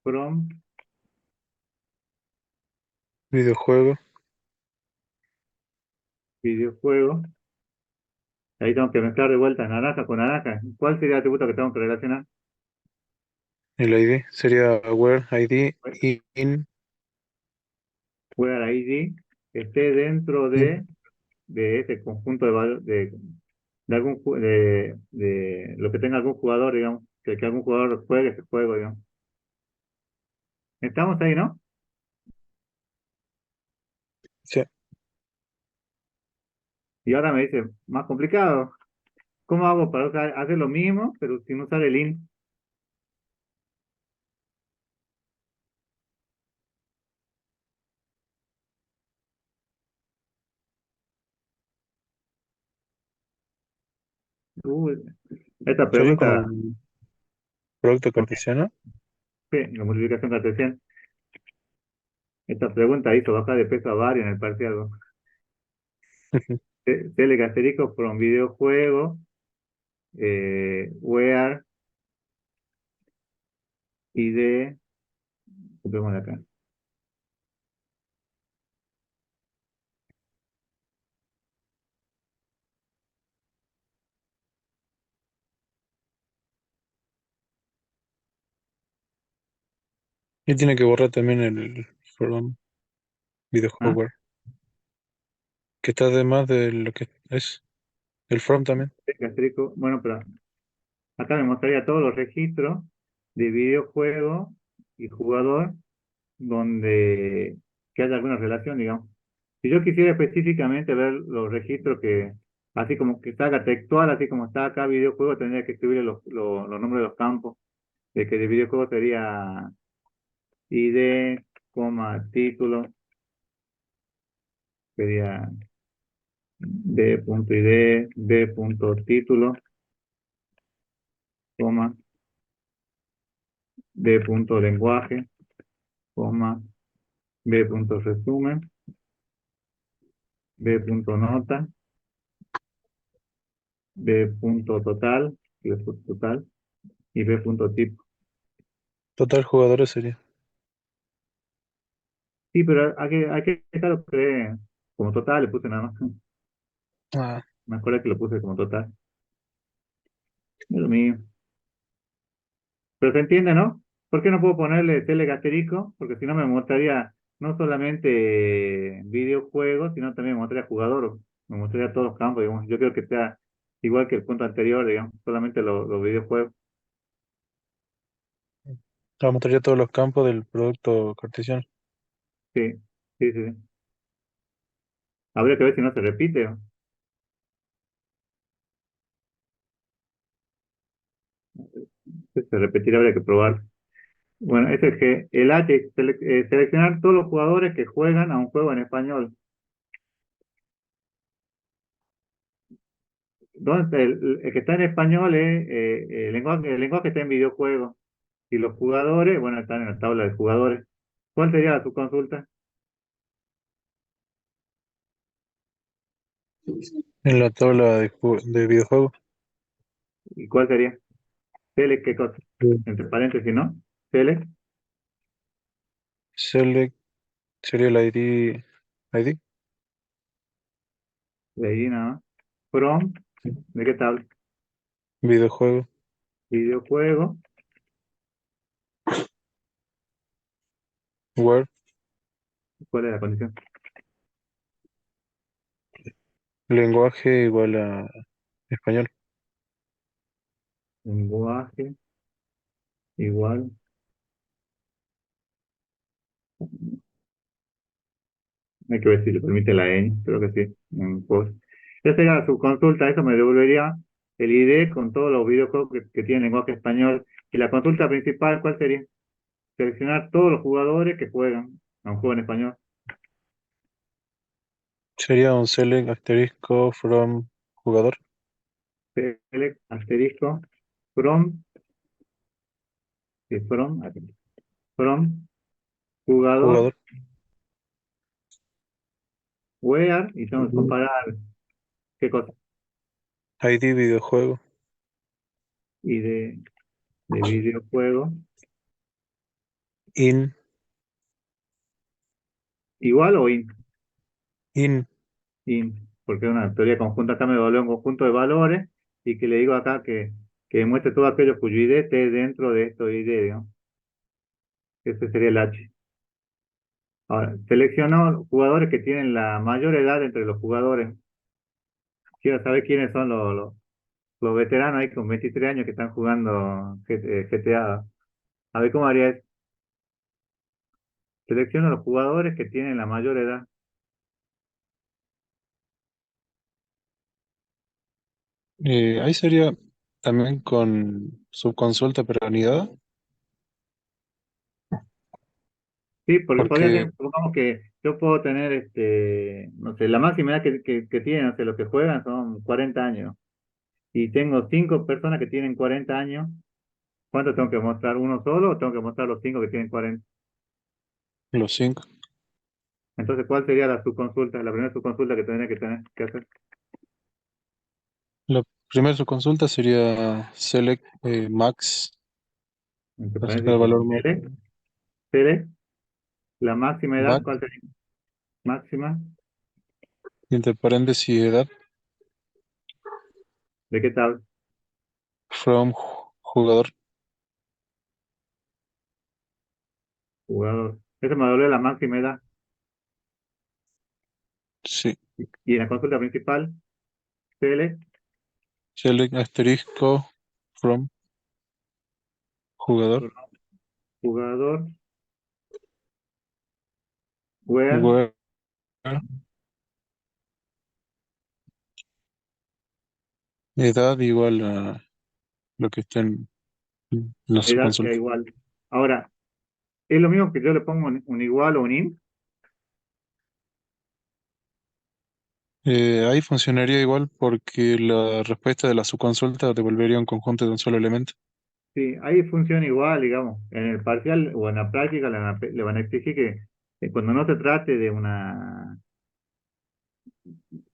from, Videojuego. videojuego. Ahí tengo que mezclar de vuelta naranja con naranja. ¿Cuál sería el atributo que tengo que relacionar? El ID sería where ID in, Where ID esté dentro in. de ese conjunto de valores de de lo que tenga algún jugador, digamos, que algún jugador juegue ese juego, digamos. Estamos ahí, ¿no? Sí. Y ahora me dice, más complicado. ¿Cómo hago para hacer lo mismo, pero sin usar el in? Uy, esta Sería pregunta, con producto ¿por qué? cartesiano. Sí, la multiplicación cartesiana. Esta pregunta hizo bajar de peso a varios en el parcial. ¿No? Select asterisco from videojuego, where, ID, copiamos de acá. Y tiene que borrar también el from ¿Ah? videojuego, que está además de lo que es el from también. Select asterisco, bueno, pero acá me mostraría todos los registros de videojuego y jugador donde que haya alguna relación, digamos. Si yo quisiera específicamente ver los registros que, así como que salga textual, así como está acá videojuego, tendría que escribir los nombres de los campos, de que de videojuego sería ID, coma, título, sería D.id, D.título, coma, D.lenguaje, coma, B.resumen, B.nota, B.total, total, y B.tipo. Total jugadores sería. Sí, pero hay que dejarlo que como total, le puse nada más. Ah, Me acuerdo que lo puse como total. Es lo mío. Pero se entiende, ¿no? ¿Por qué no puedo ponerle tele asterisco? Porque si no me mostraría no solamente videojuegos, sino también me mostraría jugador. Me mostraría todos los campos, digamos. Yo creo que sea igual que el punto anterior, digamos, solamente los videojuegos. mostraría todos los campos del producto cartesiano. Sí, sí, sí, sí. Habría que ver si no se repite. ¿No? Si se repetirá, habría que probar. Bueno, este es que el H, seleccionar todos los jugadores que juegan a un juego en español. Entonces, el que está en español es el lenguaje está en videojuegos. Y los jugadores, bueno, están en la tabla de jugadores. ¿Cuál sería su consulta? En la tabla de videojuegos. ¿Y cuál sería? Select, ¿qué cosa? Entre paréntesis, ¿no? Select, Select sería el ID, de ahí nada más. From, ¿de qué tabla? videojuego, Videojuego, word, ¿cuál es la condición? lenguaje igual a español. Lenguaje, igual. Hay que ver si le permite la ñ, creo que sí. Esa sería su consulta, eso me devolvería el ID con todos los videojuegos que tienen lenguaje español. Y la consulta principal, ¿cuál sería? Seleccionar todos los jugadores que juegan a un juego en español. Sería un select asterisco from jugador, Select, asterisco, from, sí, from, jugador, jugador, where, y tengo que comparar qué cosa. ID videojuego, Y de videojuego, in, igual o in, porque es una teoría conjunta, acá me devolvió un conjunto de valores y que le digo acá que muestre todo aquello cuyo ID esté dentro de esto ID, digamos. Ese sería el H. Ahora, selecciono jugadores que tienen la mayor edad entre los jugadores. Quiero saber quiénes son los veteranos ahí con 23 años que están jugando GTA. A ver cómo haría eso. Selecciono los jugadores que tienen la mayor edad. ahí sería también con subconsulta pero anidada, Sí, porque podría porque ser, supongamos que yo puedo tener, no sé, la máxima edad que tienen, no sé, los que juegan son 40 años. Y tengo 5 personas que tienen 40 años. ¿Cuánto tengo que mostrar? ¿Uno solo o tengo que mostrar los 5 que tienen 40? los cinco. Entonces, ¿cuál sería la subconsulta? La primera subconsulta que tendría que tener que hacer. La primera subconsulta sería select max, Entre para sacar el paréntesis, valor más select, la máxima edad, back, ¿cuál sería? Máxima, y entre paréntesis edad, ¿de qué tabla? from jugador. Jugador. Eso me dolió la máxima edad. Sí. Y en la consulta principal, select, Select asterisco from jugador. jugador, where, Where edad igual a lo que está en la edad sea subconsulta. igual. Ahora, ¿es lo mismo que yo le pongo un igual o un int? Ahí funcionaría igual porque la respuesta de la subconsulta devolvería un conjunto de un solo elemento. Sí, ahí funciona igual, digamos. En el parcial o en la práctica le van a exigir que cuando no se trate de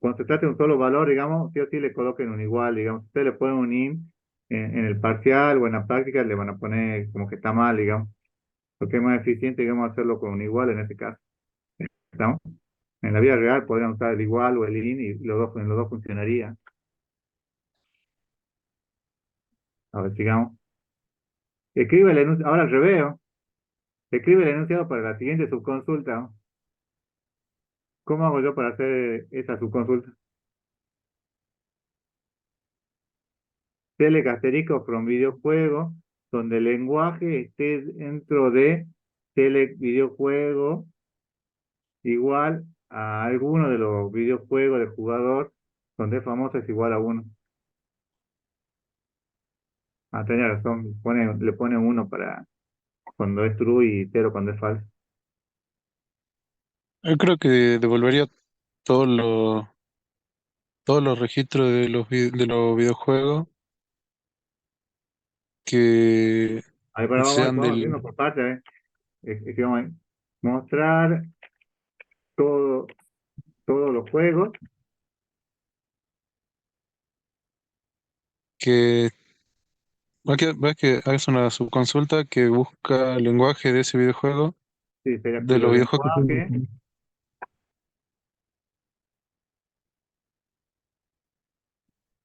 cuando se trate de un solo valor, digamos, sí o sí le coloquen un igual, digamos. Si ustedes le ponen un int en el parcial o en la práctica, le van a poner como que está mal, digamos. Porque es más eficiente, digamos, hacerlo con un igual en ese caso. ¿Estamos? En la vida real podrían usar el igual o el int y en los dos funcionaría. A ver, sigamos. Escribe el enunciado, ahora al revés, ¿no? Escribe el enunciado para la siguiente subconsulta, ¿no? ¿Cómo hago yo para hacer esa subconsulta? Select asterisco from videojuego, donde el lenguaje esté dentro de select videojuego igual a alguno de los videojuegos de jugador donde famoso es igual a 1. Ah, tenía razón, le pone 1 para cuando es true y 0 cuando es falso. Yo creo que devolvería todos todos los registros de de los videojuegos que Ahí para sean vamos haciendo por parte, ¿eh? Escribamos ahí. Mostrar todo, todos los juegos que ves que hagas una subconsulta que busca el lenguaje de ese videojuego, sí, sería de cuyo los videojuegos que lenguaje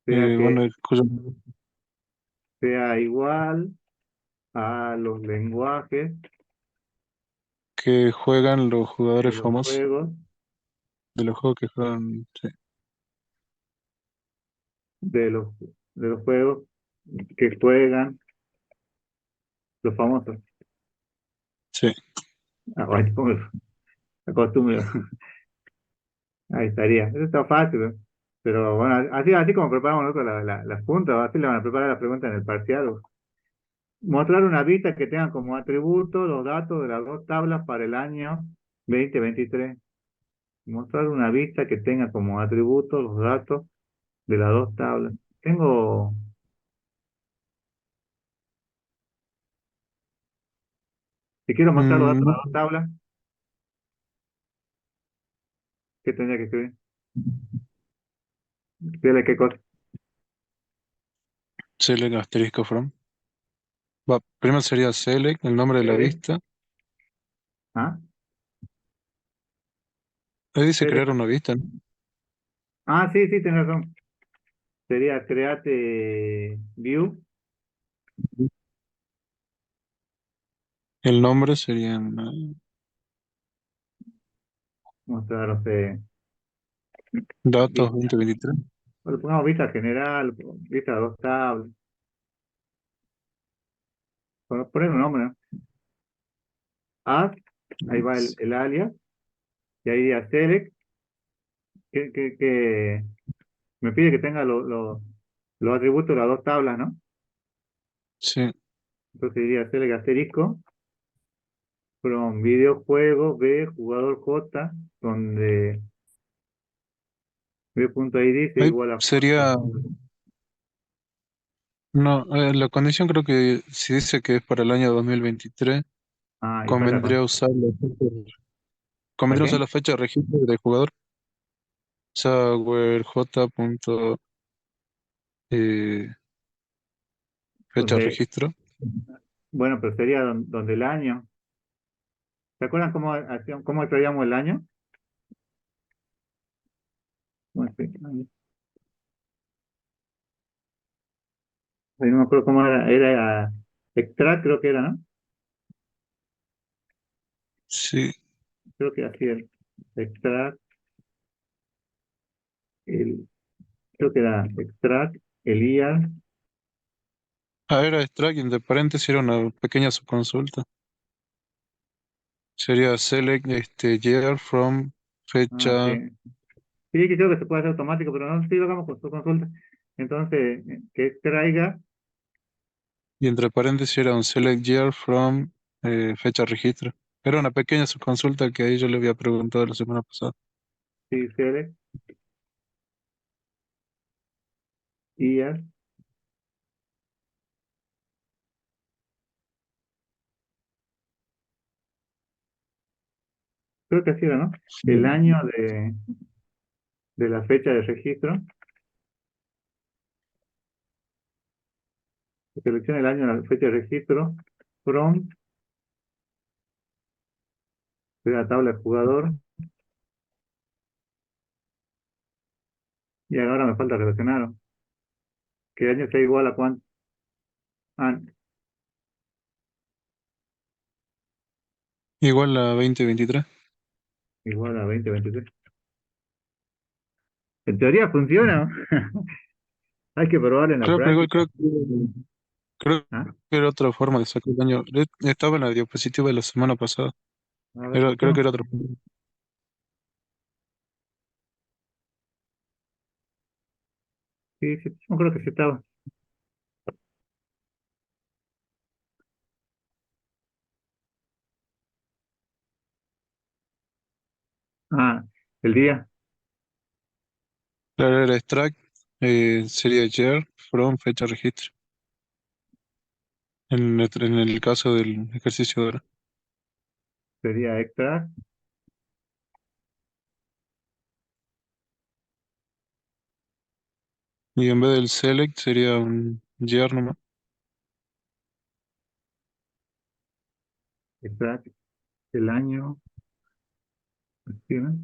sea bueno, sea igual a los lenguajes que juegan los de jugadores los famosos, juegos, de los juegos que juegan, sí. de los, de los juegos que juegan los famosos. Sí. Ah, ay, cómo acostumbro. Ahí estaría. Eso está fácil, ¿eh? Pero bueno, así como preparamos nosotros las puntas, así le van a preparar la pregunta en el parcial. Mostrar una vista que tenga como atributo los datos de las dos tablas para el año 2023. Mostrar una vista que tenga como atributo los datos de las dos tablas. Si quiero mostrar los datos de No, las dos tablas, ¿qué tendría que escribir? Dile qué cosa. select asterisco from. Va, primero sería select, el nombre de la Select. vista. ¿Ah? Ahí dice crear Select. una vista, ¿no? Ah, sí, sí, tienes razón. Sería create view. El nombre sería Mostrar, no sé, datos vista. 2023. Bueno, pongamos vista general, vista de dos tablas. Poner un nombre, ¿no? Add, ahí va el alias, y ahí diría select, que me pide que tenga los atributos de las dos tablas, ¿no? Sí. Entonces diría select asterisco, from videojuego B, jugador J, donde B.id sea Ahí igual a falso. sería, no, la condición creo que si dice que es para el año 2023, Ah, y falta convendría usar convertimos a qué? la fecha de registro del jugador. Software J. Fecha de Donde, registro. bueno, pero sería donde el año. ¿Se acuerdan cómo extraíamos el año? ¿Cómo extraíamos? Ay, no me acuerdo cómo era extract, creo que era, ¿no? Sí. Creo que así era. Extract, el, creo que era extract, el IAR, Era extract, entre paréntesis era una pequeña subconsulta. Sería select year from sí. fecha Sí, que creo que se puede hacer automático, pero no sé si lo hagamos con su consulta. Entonces, que extraiga, y entre paréntesis era un select year from fecha de registro. Era una pequeña subconsulta que ahí yo le había preguntado la semana pasada. sí, select, IAR, creo que así era, ¿no? El año de la fecha de registro, selecciona el año de la fecha de registro, from, de la tabla de jugador, y ahora me falta relacionar, que el año sea igual a cuánto, ah, Igual a 2023. igual a 2023. En teoría funciona, ¿no? Hay que probar en la Creo, pero igual práctica. creo ¿Ah? que era otra forma de sacar el año. Estaba en la diapositiva de la semana pasada. A ver, Creo que busquemos. era otra forma. Sí, sí, yo creo que sí estaba. Ah, el día. Claro, era extract, sería year from fecha de registro. En el caso del ejercicio de ahora. Sería extra, Y en vez del select sería un year nomás. extra, el año, ¿sí, no?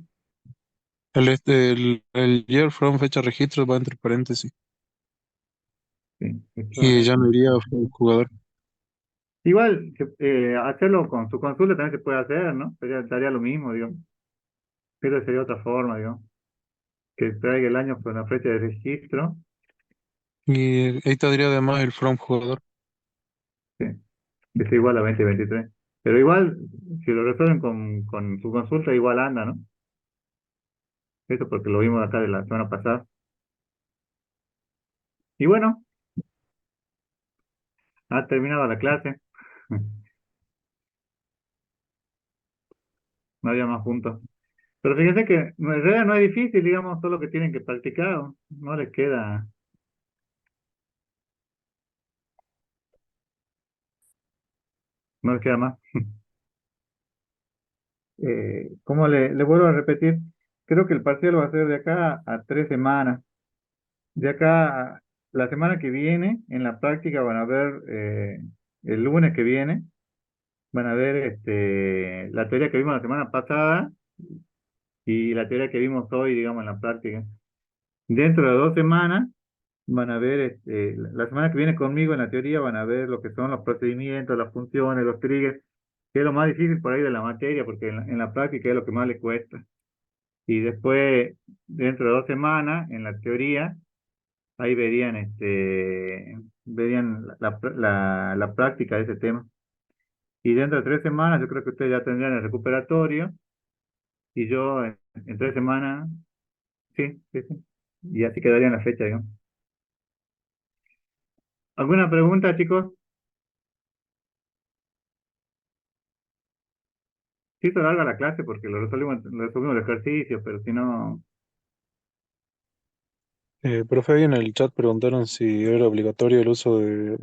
El year from fecha de registro va entre paréntesis. Sí, Y extra. ya no iría el jugador. Igual, hacerlo con su consulta también se puede hacer, ¿no? Daría lo mismo, digamos. Pero sería otra forma, digamos. Que traiga el año con la fecha de registro. Y ahí tendría además el from jugador. Sí, que sea igual a 2023. Pero igual, si lo resuelven con su consulta, igual anda, ¿no? Eso porque lo vimos acá de la semana pasada. Y bueno, ha terminado la clase. No había más puntos. Pero fíjense que en realidad no es difícil, digamos, solo que tienen que practicar, ¿no? No les queda más. ¿Cómo le vuelvo a repetir? Creo que el parcial va a ser de acá a 3 semanas. De acá a la semana que viene, en la práctica van a ver, el lunes que viene, van a ver la teoría que vimos la semana pasada y la teoría que vimos hoy, digamos, en la práctica. Dentro de 2 semanas van a ver, la semana que viene conmigo en la teoría van a ver lo que son los procedimientos, las funciones, los triggers, que es lo más difícil por ahí de la materia, porque en la práctica es lo que más le cuesta. Y después, dentro de 2 semanas, en la teoría, ahí verían la práctica de ese tema. Y dentro de 3 semanas, yo creo que ustedes ya tendrían el recuperatorio, y yo en 3 semanas, sí, sí, sí. Y así quedaría en la fecha, digamos. ¿Alguna pregunta, chicos? Sí, hizo larga la clase porque lo resolvimos el ejercicio, pero si no, Profe, ahí en el chat preguntaron si era obligatorio el uso de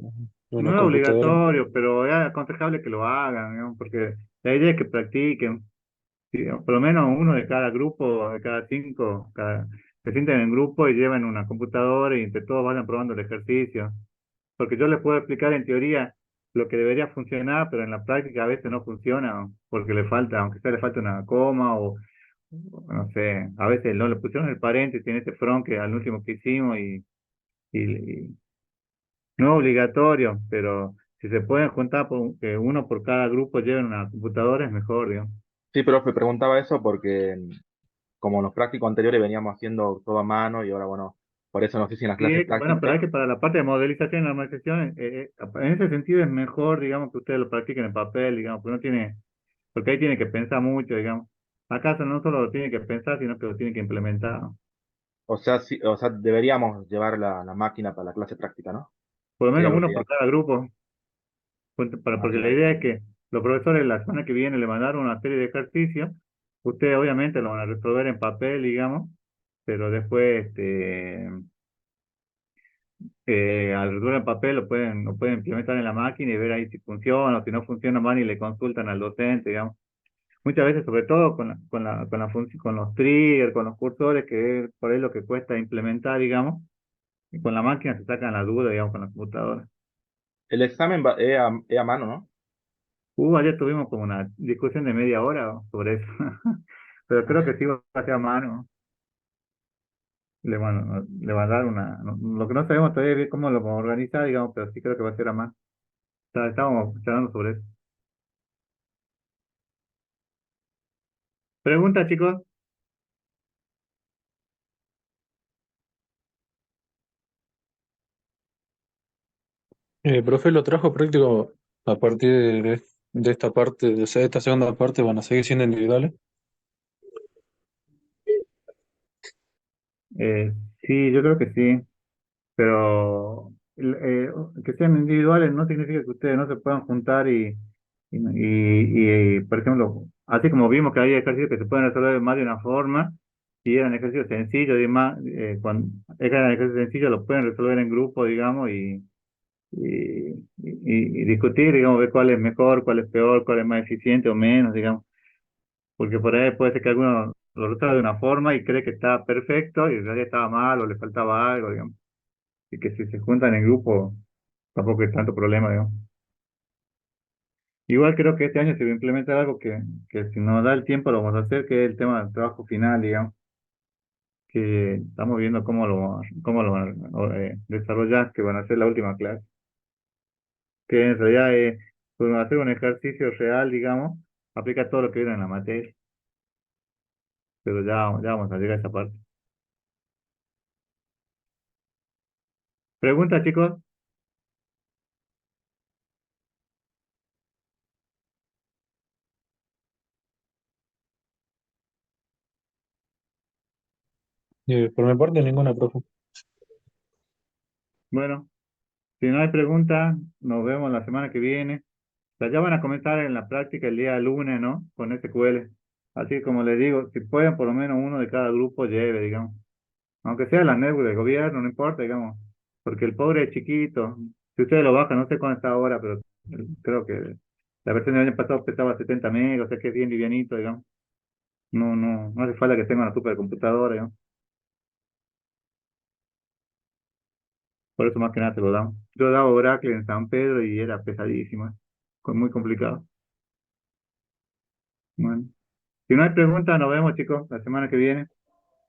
una no es computadora. obligatorio, pero es aconsejable que lo hagan, digamos, porque la idea es que practiquen. Sí, por lo menos uno de cada grupo, de cada cinco, se sienten en grupo y llevan una computadora y entre todos vayan probando el ejercicio. Porque yo les puedo explicar en teoría lo que debería funcionar, pero en la práctica a veces no funciona, porque le falta, aunque sea le falta una coma o no sé, a veces no le pusieron el paréntesis en este front que al último que hicimos y no es obligatorio, pero si se pueden juntar que uno por cada grupo lleven una computadora es mejor, digamos. Sí, profe, preguntaba eso porque como en los prácticos anteriores veníamos haciendo todo a mano y ahora, bueno, por eso no sé si en las Sí, clases bueno, pero prácticas. hay que para la parte de modelización y normalización, en ese sentido es mejor, digamos, que ustedes lo practiquen en papel, digamos, porque no tiene, porque ahí tiene que pensar mucho, digamos. Acá no solo lo tiene que pensar, sino que lo tiene que implementar. O sea, sí, o sea, deberíamos llevar la máquina para la clase práctica, ¿no? Por lo Sería menos lo uno por ideal. cada grupo, Ah, porque la bien. idea es que los profesores la semana que viene le mandaron una serie de ejercicios, ustedes obviamente lo van a resolver en papel, digamos, pero después, al resolver en papel lo pueden implementar en la máquina y ver ahí si funciona o si no funciona, van y le consultan al docente, digamos. Muchas veces, sobre todo con los triggers, con los cursores, que es por ahí lo que cuesta implementar, digamos, y con la máquina se sacan la duda, digamos, con la computadora. El examen es a mano, ¿no? Ayer tuvimos como una discusión de media hora sobre eso, pero creo que sí va a ser a mano. Le va a dar lo que no sabemos todavía es bien cómo lo vamos a organizar, digamos, pero sí creo que va a ser a mano. Estábamos charlando sobre eso. Pregunta, chicos. Profe, lo trajo práctico a partir de esta parte, o sea, de esta segunda parte, van a seguir siendo individuales. Eh, sí, yo creo que sí. Pero que sean individuales no significa que ustedes no se puedan juntar por ejemplo, así como vimos que hay ejercicios que se pueden resolver de más de una forma, si eran ejercicios sencillos, y más, cuando eran ejercicios sencillos, los pueden resolver en grupo, digamos, y discutir, digamos, ver cuál es mejor, cuál es peor, cuál es más eficiente o menos, digamos, porque por ahí puede ser que alguno lo resuelva de una forma y cree que está perfecto y en realidad estaba mal o le faltaba algo, digamos y que si se juntan en grupo tampoco es tanto problema, digamos. Igual creo que este año se va a implementar algo que si nos da el tiempo lo vamos a hacer, que es el tema del trabajo final, digamos, que estamos viendo cómo lo van a desarrollar, que van a hacer la última clase, que en realidad es pues, hacer un ejercicio real, digamos, aplica todo lo que viene en la materia, pero ya vamos a llegar a esa parte. ¿Preguntas, chicos? Por mi parte, ninguna, profe. Bueno, si no hay preguntas, nos vemos la semana que viene. Sea, ya van a comenzar en la práctica el día lunes, ¿no? Con SQL. Así como les digo, si pueden, por lo menos uno de cada grupo lleve, digamos. Aunque sea la network del gobierno, no importa, digamos. Porque el pobre es chiquito. Si ustedes lo bajan, no sé cuándo está ahora, pero creo que la versión del año pasado pesaba 70 megas, o sea que es bien livianito, digamos. No hace falta que tenga una supercomputadora, digamos. Por eso más que nada se lo damos. Yo daba Oracle en San Pedro y era pesadísimo, muy complicado. Bueno. Si no hay preguntas, nos vemos, chicos, la semana que viene.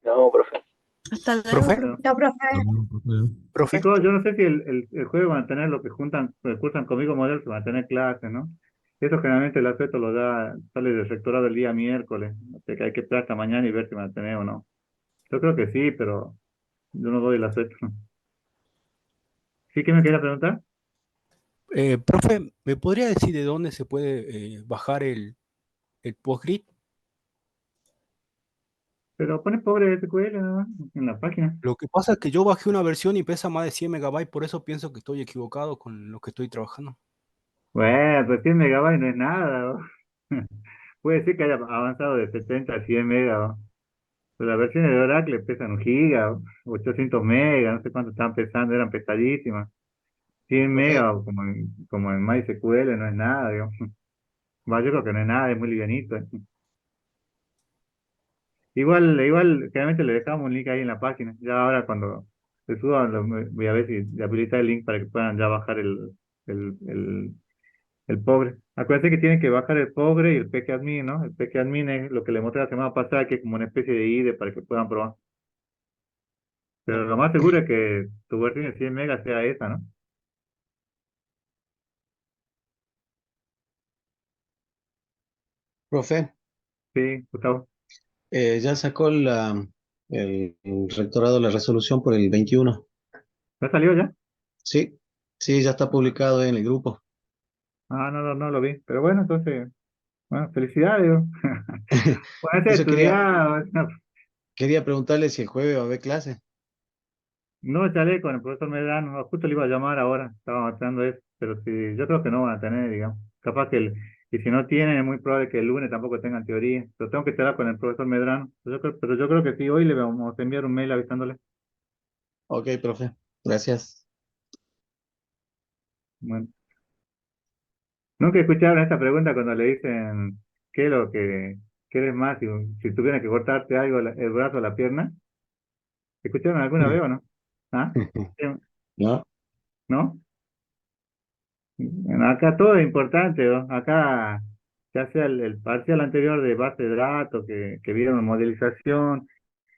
No, profe. Hasta luego, Profe, profe. Bueno, Chao, profe. profe, chicos, yo no sé si el jueves van a tener lo que cursan conmigo modelo, que van a tener clases, ¿no? Eso generalmente el aspecto lo da, sale del rectorado el día miércoles, o sea que hay que esperar hasta mañana y ver si van a tener o no. Yo creo que sí, pero yo no doy el aspecto. ¿Sí que me quería preguntar? profe, ¿me podría decir de dónde se puede bajar el Postgrid? Pero pone pobre SQL nada más en la página. Lo que pasa es que yo bajé una versión y pesa más de 100 megabytes, por eso pienso que estoy equivocado con lo que estoy trabajando. Bueno, pues 100 megabytes no es nada, ¿no? Puede ser que haya avanzado de 70 a 100 megas, ¿no? Pero las versiones de Oracle pesan un giga, 800 megas, no sé cuánto estaban pesando, eran pesadísimas. 100 Profe, megas como en MySQL no es nada, digamos. Va, yo creo que no es nada, es muy livianito. Igual, generalmente le dejamos un link ahí en la página. Ya ahora cuando se suba, voy a ver si le habilita el link para que puedan ya bajar el, el, el Pobre. Acuérdense que tienen que bajar el Pobre y el PKadmin, ¿no? El PKadmin es lo que le mostré la semana pasada, que es como una especie de IDE para que puedan probar. Pero lo más seguro es que tu versión de 100 megas sea esa, ¿no? Profe, Sí, Gustavo. ya sacó el rectorado la resolución por el 21. ¿Ya salió ya? Sí, sí, ya está publicado en el grupo. Ah, no lo vi. Pero bueno, entonces, bueno, felicidades. Digo. Pónganse a Eso estudiar. quería preguntarle si el jueves va a haber clase. No, charlé con el profesor Medrano, justo le iba a llamar ahora, estaba haciendo eso, pero sí, yo creo que no van a tener, digamos. Capaz que y si no tienen, es muy probable que el lunes tampoco tengan teoría. Pero tengo que charlar con el profesor Medrano. Pero yo creo que sí, hoy le vamos a enviar un mail avisándole. Ok, profe, gracias. Bueno, nunca escucharon esta pregunta cuando le dicen qué es lo que quieres más, si tuvieran que cortarte algo, el brazo o la pierna. ¿Escucharon alguna vez o no? ¿Ah? ¿Sí? ¿No? ¿No? Bueno, acá todo es importante, ¿no? Acá, ya sea el parcial anterior de base de datos que vieron modelización,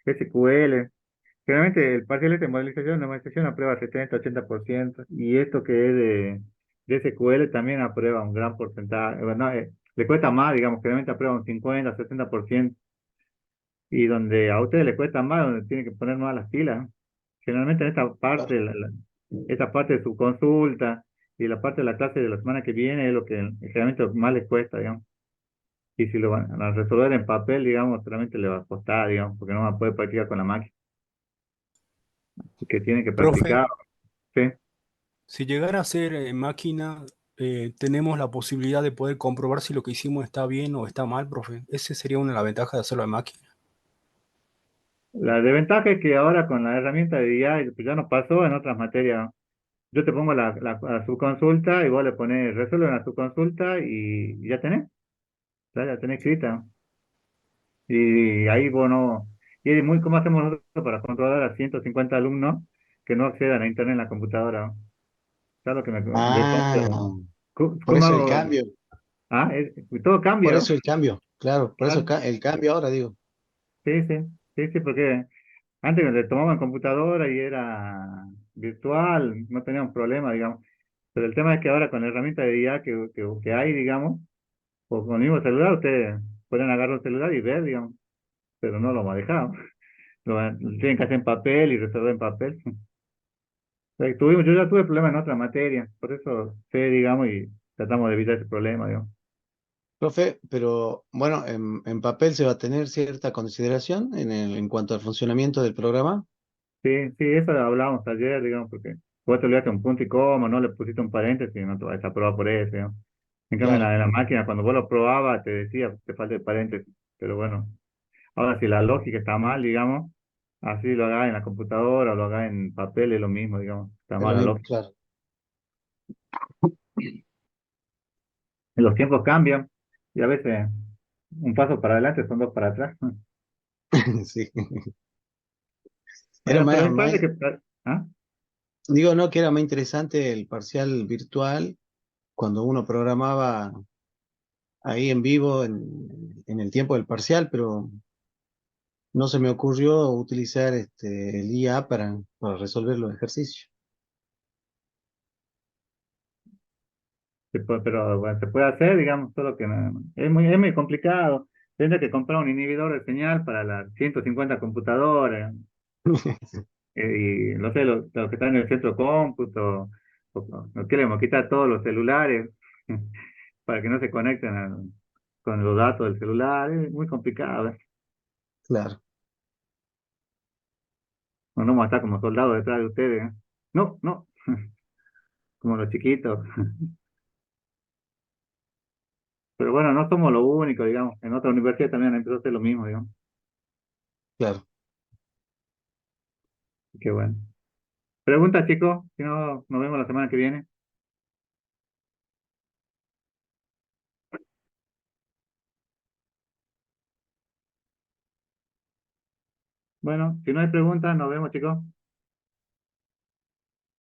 SQL. Generalmente el parcial es de modelización, la modelización aprueba 70-80%, y esto que es de SQL también aprueba un gran porcentaje. Bueno, le cuesta más, digamos, generalmente aprueba un 50-60%, y donde a ustedes les cuesta más, donde tienen que poner más las pilas, ¿no? Generalmente en esta parte, Claro. esta parte de su consulta y la parte de la clase de la semana que viene es lo que generalmente más les cuesta, digamos. Y si lo van a resolver en papel, digamos, solamente le va a costar, digamos, porque no va a poder practicar con la máquina. Así que tiene que Profe, practicar, ¿sí? si llegara a ser máquina, tenemos la posibilidad de poder comprobar si lo que hicimos está bien o está mal, profe. Esa sería una de las ventajas de hacerlo en máquina. La desventaja es que ahora con la herramienta de IA, pues ya nos pasó en otras materias. Yo te pongo la subconsulta y vos le pones, resuelve la subconsulta y ya tenés, ya tenés escrita. Y ahí, bueno, y es muy como hacemos nosotros para controlar a 150 alumnos que no accedan a internet en la computadora. ¿Sabes lo que le Ah, pongo? por ¿Cómo eso el hago? cambio, Ah, todo por cambia, ¿no? eso el cambio, claro, por eso Claro. el cambio ahora, digo. Sí, sí, sí, porque antes le tomaban computadora y era virtual, no teníamos problema, digamos. Pero el tema es que ahora con la herramienta de IA que hay, digamos, o con el mismo celular, ustedes pueden agarrar un celular y ver, digamos, pero no lo manejamos. Lo tienen que hacer en papel y resolver en papel. Yo ya tuve problemas en otra materia, por eso sé, digamos, y tratamos de evitar ese problema, digamos. Profe, pero bueno, en papel se va a tener cierta consideración en cuanto al funcionamiento del programa. Sí, sí, eso hablábamos ayer, digamos, porque vos te olvidaste un punto y coma, no le pusiste un paréntesis, no te vas a probar por eso, digamos. En cambio, en Claro, la máquina, cuando vos lo probabas, te decía, te falta el paréntesis. Pero bueno, ahora si la lógica está mal, digamos, así lo hagas en la computadora o lo hagas en papel, es lo mismo, digamos, está es mal lo la mismo, lógica. claro. Los tiempos cambian y a veces un paso para adelante son dos para atrás. Sí. Era Bueno, pero es más, importante que... ¿Ah? digo, no, que era más interesante el parcial virtual cuando uno programaba ahí en vivo en el tiempo del parcial, pero no se me ocurrió utilizar el IA para resolver los ejercicios. Pero bueno, se puede hacer, digamos, solo que es muy complicado. Tendría que comprar un inhibidor de señal para las 150 computadoras, y no sé, los que están en el centro cómputo, no queremos quitar todos los celulares para que no se conecten con los datos del celular. Es muy complicado, ¿eh? Claro. No vamos a estar como soldados detrás de ustedes, ¿eh? No, no, como los chiquitos. Pero bueno, no somos lo único, digamos. En otra universidad también empezó a hacer lo mismo, digamos. Claro. Qué bueno. Pregunta, chicos, si no, nos vemos la semana que viene. Bueno, si no hay preguntas, nos vemos, chicos.